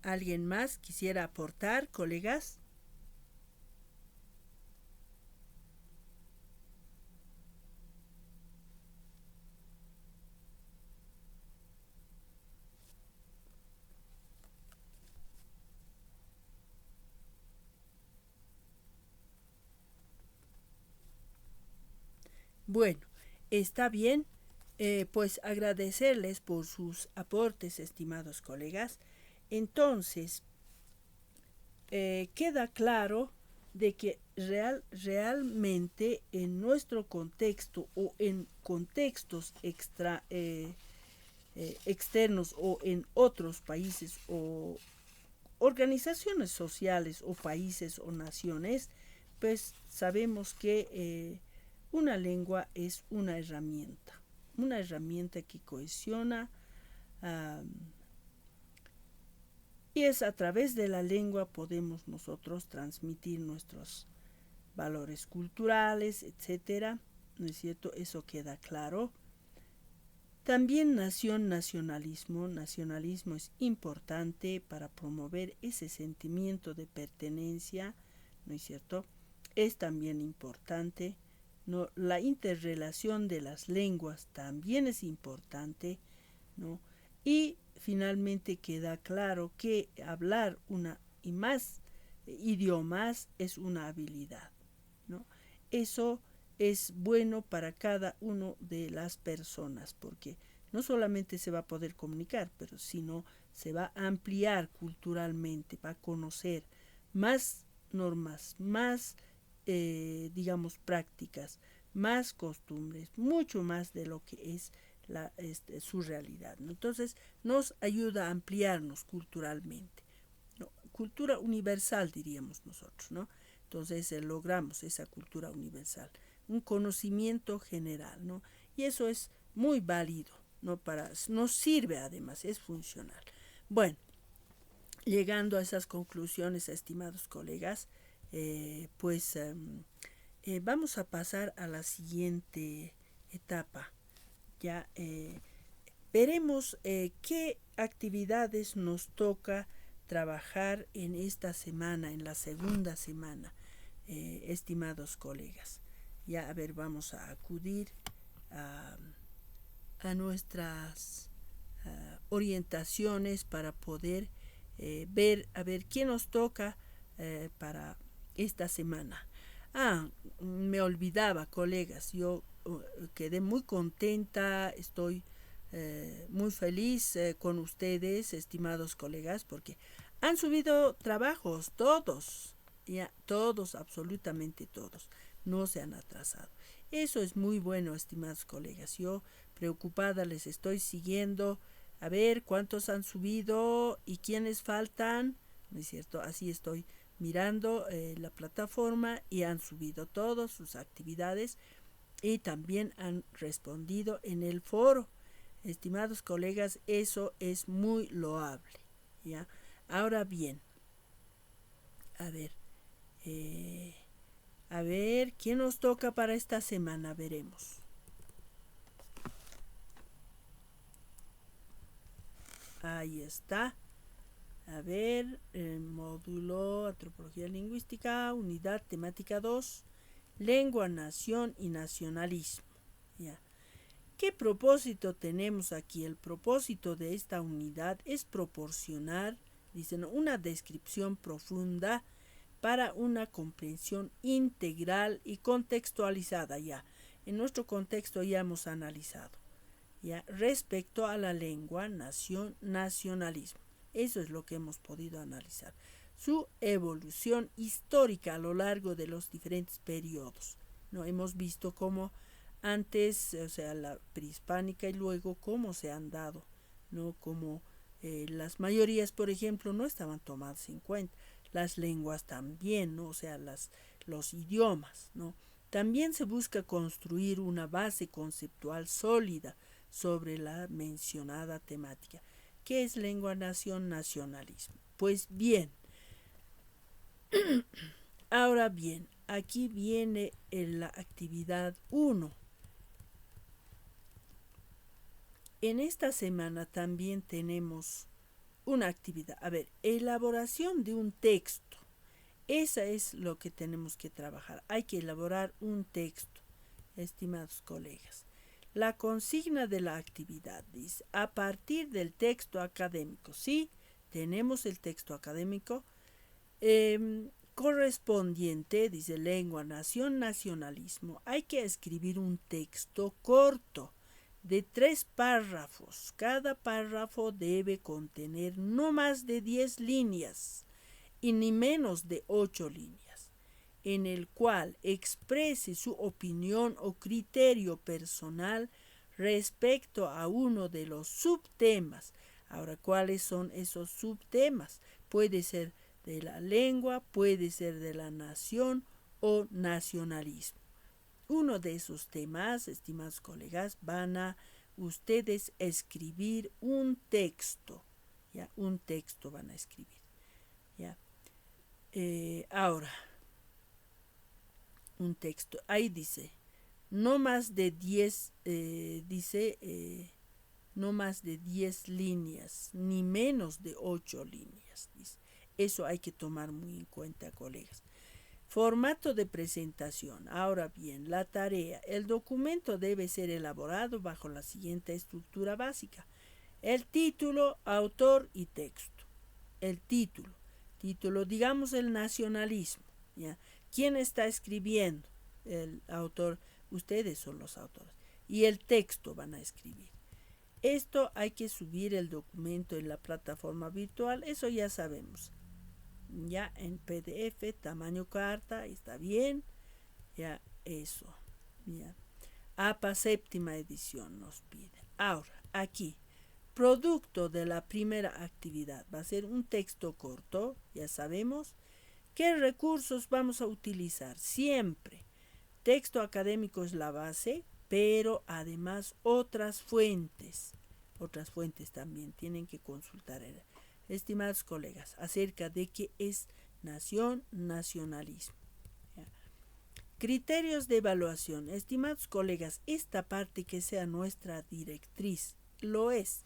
¿Alguien más quisiera aportar, colegas? Bueno, está bien. Pues agradecerles por sus aportes, estimados colegas. Entonces, queda claro de que realmente en nuestro contexto o en contextos externos o en otros países o organizaciones sociales o países o naciones, pues sabemos que una lengua es una herramienta que cohesiona, y es a través de la lengua podemos nosotros transmitir nuestros valores culturales, etcétera, ¿no es cierto? Eso queda claro. También nacionalismo es importante para promover ese sentimiento de pertenencia, ¿no es cierto? Es también importante, ¿no? La interrelación de las lenguas también es importante, ¿no? Y finalmente queda claro que hablar una y más idiomas es una habilidad, ¿no? Eso es bueno para cada una de las personas, porque no solamente se va a poder comunicar, pero sino se va a ampliar culturalmente, va a conocer más normas, más digamos prácticas, más costumbres, mucho más de lo que es su realidad, ¿no? Entonces nos ayuda a ampliarnos culturalmente, ¿no? Cultura universal diríamos nosotros, ¿no? Entonces logramos esa cultura universal, un conocimiento general, ¿no? Y eso es muy válido, ¿no? Nos sirve además, es funcional. Bueno, llegando a esas conclusiones, estimados colegas, vamos a pasar a la siguiente etapa. Ya veremos qué actividades nos toca trabajar en esta semana, en la segunda semana, estimados colegas. Ya, a ver, vamos a acudir a nuestras orientaciones para poder ver, a ver, qué nos toca para esta semana. Me olvidaba, colegas, yo quedé muy contenta, estoy muy feliz con ustedes, estimados colegas, porque han subido trabajos, todos, ya, todos, absolutamente todos, no se han atrasado. Eso es muy bueno, estimados colegas. Yo preocupada les estoy siguiendo a ver cuántos han subido y quiénes faltan, ¿no es cierto? Así estoy mirando la plataforma y han subido todas sus actividades y también han respondido en el foro. Estimados colegas, eso es muy loable, ¿ya? Ahora bien, a ver, ¿qué nos toca para esta semana? Veremos. Ahí está. A ver, el módulo Antropología Lingüística, unidad temática 2, Lengua, Nación y Nacionalismo. Ya. ¿Qué propósito tenemos aquí? El propósito de esta unidad es proporcionar, dicen, una descripción profunda para una comprensión integral y contextualizada ya. En nuestro contexto ya hemos analizado, ya, respecto a la lengua, nación, nacionalismo. Eso es lo que hemos podido analizar. Su evolución histórica a lo largo de los diferentes periodos. ¿No? Hemos visto cómo antes, o sea, la prehispánica y luego cómo se han dado, ¿no? Como las mayorías, por ejemplo, no estaban tomadas en cuenta. Las lenguas también, ¿no? O sea, los idiomas, ¿no? También se busca construir una base conceptual sólida sobre la mencionada temática. ¿Qué es lengua, nación, nacionalismo? Pues bien, ahora bien, aquí viene la actividad 1. En esta semana también tenemos una actividad. A ver, elaboración de un texto. Esa es lo que tenemos que trabajar. Hay que elaborar un texto, estimados colegas. La consigna de la actividad dice, a partir del texto académico. Sí, tenemos el texto académico correspondiente, dice lengua, nación, nacionalismo. Hay que escribir un texto corto de 3 párrafos. Cada párrafo debe contener no más de 10 líneas y ni menos de 8 líneas, en el cual exprese su opinión o criterio personal respecto a uno de los subtemas. Ahora, ¿cuáles son esos subtemas? Puede ser de la lengua, puede ser de la nación o nacionalismo. Uno de esos temas, estimados colegas, van a ustedes escribir un texto, ¿ya? Un texto van a escribir, ¿ya? Ahora, un texto, ahí dice, no más de 10, no más de 10 líneas, ni menos de 8 líneas, dice. Eso hay que tomar muy en cuenta, colegas. Formato de presentación. Ahora bien, la tarea. El documento debe ser elaborado bajo la siguiente estructura básica. El título, autor y texto. El título. Título, digamos, el nacionalismo, ¿ya? ¿Quién está escribiendo? El autor. Ustedes son los autores. Y el texto van a escribir. Esto hay que subir el documento en la plataforma virtual. Eso ya sabemos. Ya en PDF, tamaño carta, está bien, ya eso, ya. APA séptima edición nos pide. Ahora, aquí, producto de la primera actividad, va a ser un texto corto, ya sabemos. ¿Qué recursos vamos a utilizar? Siempre, texto académico es la base, pero además otras fuentes también tienen que consultar. Estimados colegas, acerca de qué es nación, nacionalismo. ¿Ya? Criterios de evaluación. Estimados colegas, esta parte que sea nuestra directriz, lo es.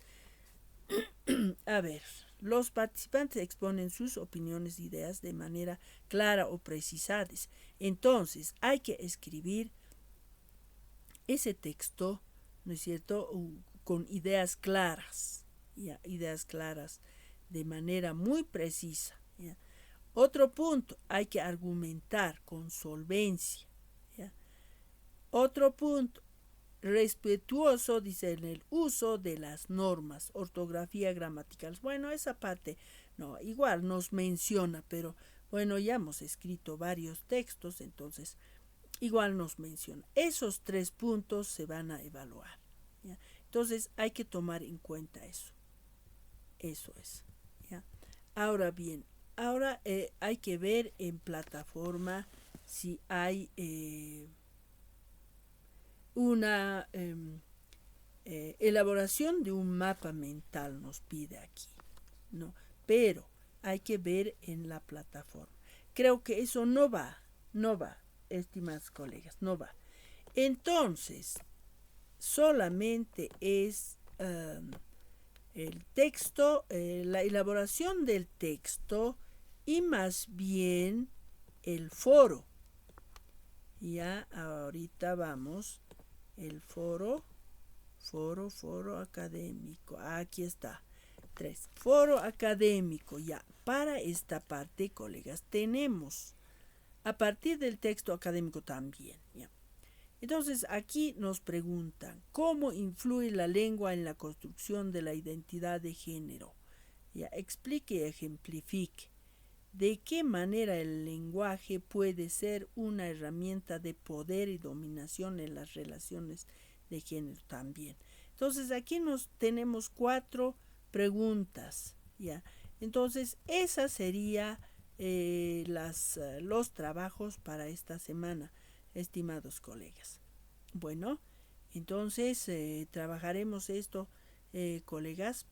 A ver, los participantes exponen sus opiniones e ideas de manera clara o precisadas. Entonces, hay que escribir ese texto, ¿no es cierto?, con ideas claras, ¿ya? Ideas claras, de manera muy precisa, ¿ya? Otro punto, hay que argumentar con solvencia, ¿ya? Otro punto, respetuoso, dice, en el uso de las normas, ortografía gramatical. Bueno, esa parte, no, igual nos menciona, pero bueno, ya hemos escrito varios textos, entonces igual nos menciona. Esos 3 puntos se van a evaluar, ¿ya? Entonces hay que tomar en cuenta eso. Eso es. ¿Ya? Ahora bien, ahora hay que ver en plataforma si hay una elaboración de un mapa mental, nos pide aquí, ¿no? Pero hay que ver en la plataforma. Creo que eso no va, estimados colegas, no va. Entonces, solamente es el texto, la elaboración del texto y más bien el foro. Ya ahorita vamos, el foro, Foro académico. Aquí está. 3. Foro académico. Ya, para esta parte, colegas, tenemos a partir del texto académico también. Ya. Entonces, aquí nos preguntan, ¿cómo influye la lengua en la construcción de la identidad de género? Ya, explique y ejemplifique. ¿De qué manera el lenguaje puede ser una herramienta de poder y dominación en las relaciones de género también? Entonces, aquí tenemos 4 preguntas, ¿ya? Entonces, esa sería los trabajos para esta semana, estimados colegas. Bueno, entonces trabajaremos esto, colegas,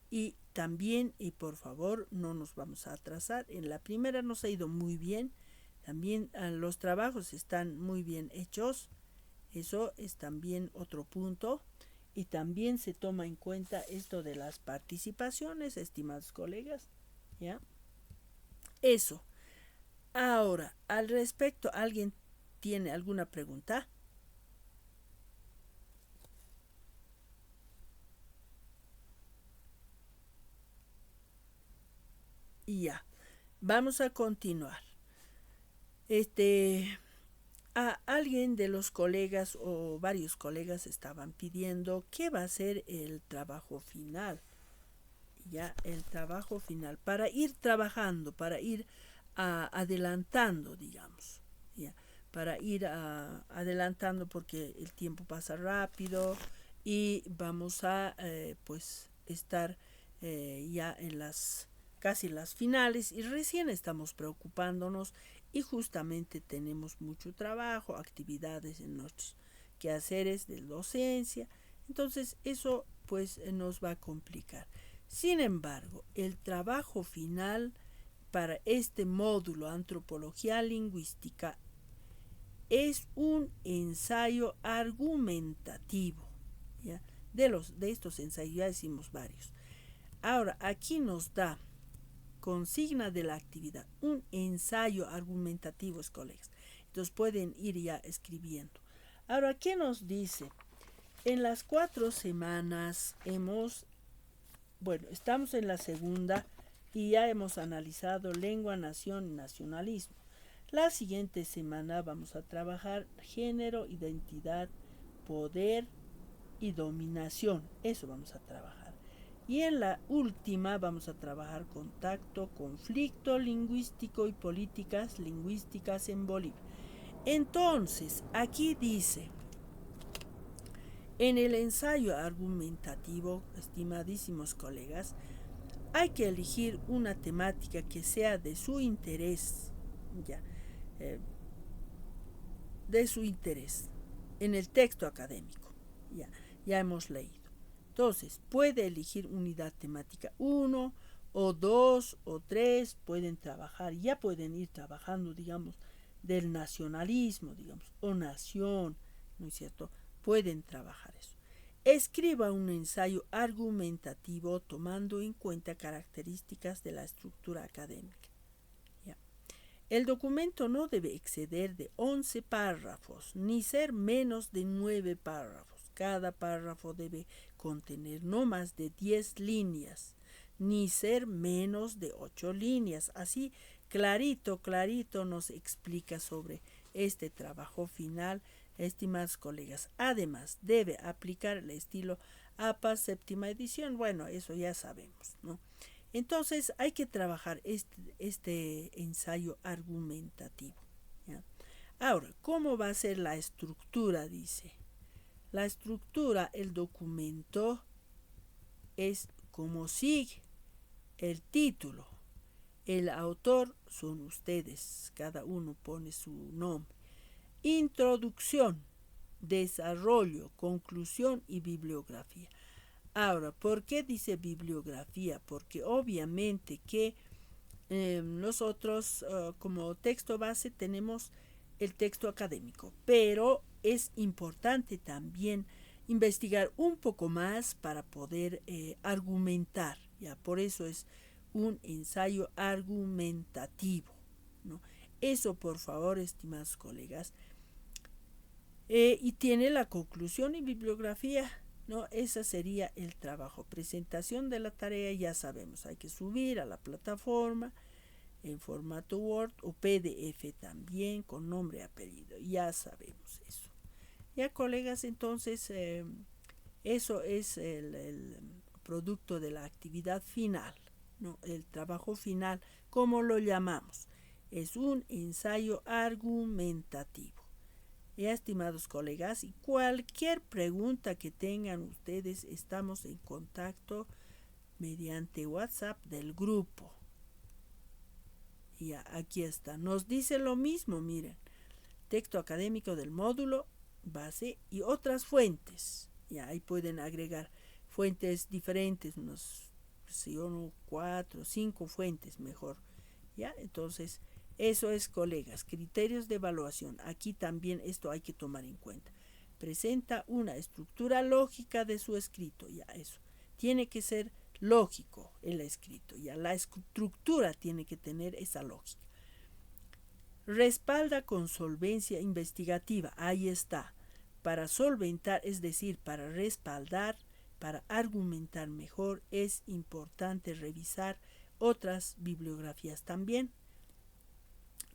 y también, y por favor, no nos vamos a atrasar. En la primera nos ha ido muy bien. También los trabajos están muy bien hechos. Eso es también otro punto. Y también se toma en cuenta esto de las participaciones, estimados colegas. ¿Ya? Eso. Ahora, al respecto, ¿alguien tiene alguna pregunta? Y ya, vamos a continuar. A alguien de los colegas o varios colegas estaban pidiendo qué va a ser el trabajo final. Ya, el trabajo final, para ir trabajando, para ir adelantando, digamos. Ya, para ir adelantando porque el tiempo pasa rápido y vamos a pues estar ya en casi las finales y recién estamos preocupándonos y justamente tenemos mucho trabajo, actividades en nuestros quehaceres de docencia, entonces eso pues nos va a complicar. Sin embargo, el trabajo final para este módulo Antropología Lingüística es un ensayo argumentativo, ¿ya? De estos ensayos ya hicimos varios. Ahora, aquí nos da consigna de la actividad, un ensayo argumentativo, colegas. Entonces pueden ir ya escribiendo. Ahora, ¿qué nos dice? En las 4 semanas estamos en la segunda y ya hemos analizado lengua, nación y nacionalismo. La siguiente semana vamos a trabajar género, identidad, poder y dominación. Eso vamos a trabajar. Y en la última vamos a trabajar contacto, conflicto lingüístico y políticas lingüísticas en Bolivia. Entonces, aquí dice, en el ensayo argumentativo, estimadísimos colegas, hay que elegir una temática que sea de su interés, ya, de su interés en el texto académico. Ya hemos leído. Entonces, puede elegir unidad temática 1 o 2 o 3, pueden trabajar, ya pueden ir trabajando, digamos, del nacionalismo, digamos, o nación, ¿no es cierto? Pueden trabajar eso. Escriba un ensayo argumentativo tomando en cuenta características de la estructura académica. ¿Ya? El documento no debe exceder de 11 párrafos, ni ser menos de 9 párrafos. Cada párrafo debe contener no más de 10 líneas, ni ser menos de 8 líneas. Así, clarito nos explica sobre este trabajo final, estimados colegas. Además, debe aplicar el estilo APA séptima edición. Bueno, eso ya sabemos, ¿no? Entonces, hay que trabajar este ensayo argumentativo, ¿ya? Ahora, ¿cómo va a ser la estructura? Dice. La estructura, el documento es como sigue. El título, el autor son ustedes, cada uno pone su nombre. Introducción, desarrollo, conclusión y bibliografía. Ahora, ¿por qué dice bibliografía? Porque obviamente que nosotros como texto base tenemos el texto académico, pero es importante también investigar un poco más para poder argumentar, ¿ya? Por eso es un ensayo argumentativo, ¿no? Eso, por favor, estimados colegas, Y tiene la conclusión y bibliografía, ¿no? Ese sería el trabajo. Presentación de la tarea, ya sabemos, hay que subir a la plataforma en formato Word o PDF también, con nombre y apellido, ya sabemos eso. Ya, colegas, entonces eso es el producto de la actividad final, ¿no? El trabajo final, ¿cómo lo llamamos? Es un ensayo argumentativo. Ya, estimados colegas, y cualquier pregunta que tengan ustedes, estamos en contacto mediante WhatsApp del grupo. Ya, aquí está. Nos dice lo mismo, miren. Texto académico del módulo, base y otras fuentes. Ya, ahí pueden agregar fuentes diferentes, unos 4, 5 fuentes mejor. Ya, entonces, eso es, colegas, criterios de evaluación. Aquí también esto hay que tomar en cuenta. Presenta una estructura lógica de su escrito, ya eso. Tiene que ser lógico el escrito, ya la estructura tiene que tener esa lógica. Respalda con solvencia investigativa, ahí está. Para solventar, es decir, para respaldar, para argumentar mejor, es importante revisar otras bibliografías también.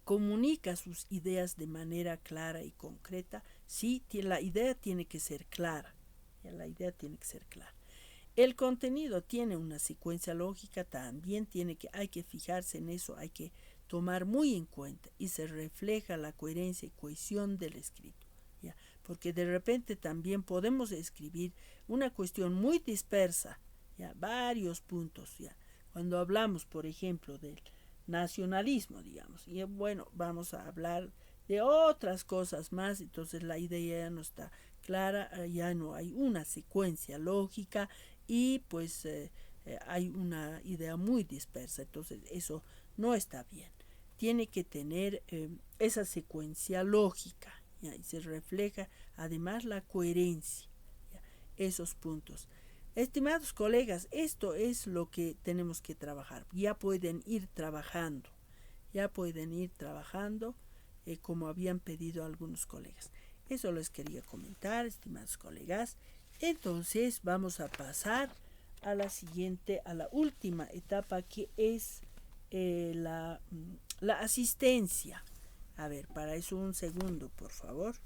Comunica sus ideas de manera clara y concreta. Sí, la idea tiene que ser clara. La idea tiene que ser clara. El contenido tiene una secuencia lógica, también hay que fijarse en eso, hay que tomar muy en cuenta, y se refleja la coherencia y cohesión del escrito. ¿Ya? Porque de repente también podemos escribir una cuestión muy dispersa, ¿ya? Varios puntos. ¿Ya? Cuando hablamos, por ejemplo, del nacionalismo, digamos, y bueno, vamos a hablar de otras cosas más, entonces la idea ya no está clara, ya no hay una secuencia lógica y pues hay una idea muy dispersa, entonces eso no está bien. Tiene que tener esa secuencia lógica, ¿ya? Y se refleja además la coherencia, ¿ya? Esos puntos. Estimados colegas, esto es lo que tenemos que trabajar. Ya pueden ir trabajando, como habían pedido algunos colegas. Eso les quería comentar, estimados colegas. Entonces vamos a pasar a la siguiente, a la última etapa, que es la asistencia. A ver, para eso un segundo, por favor.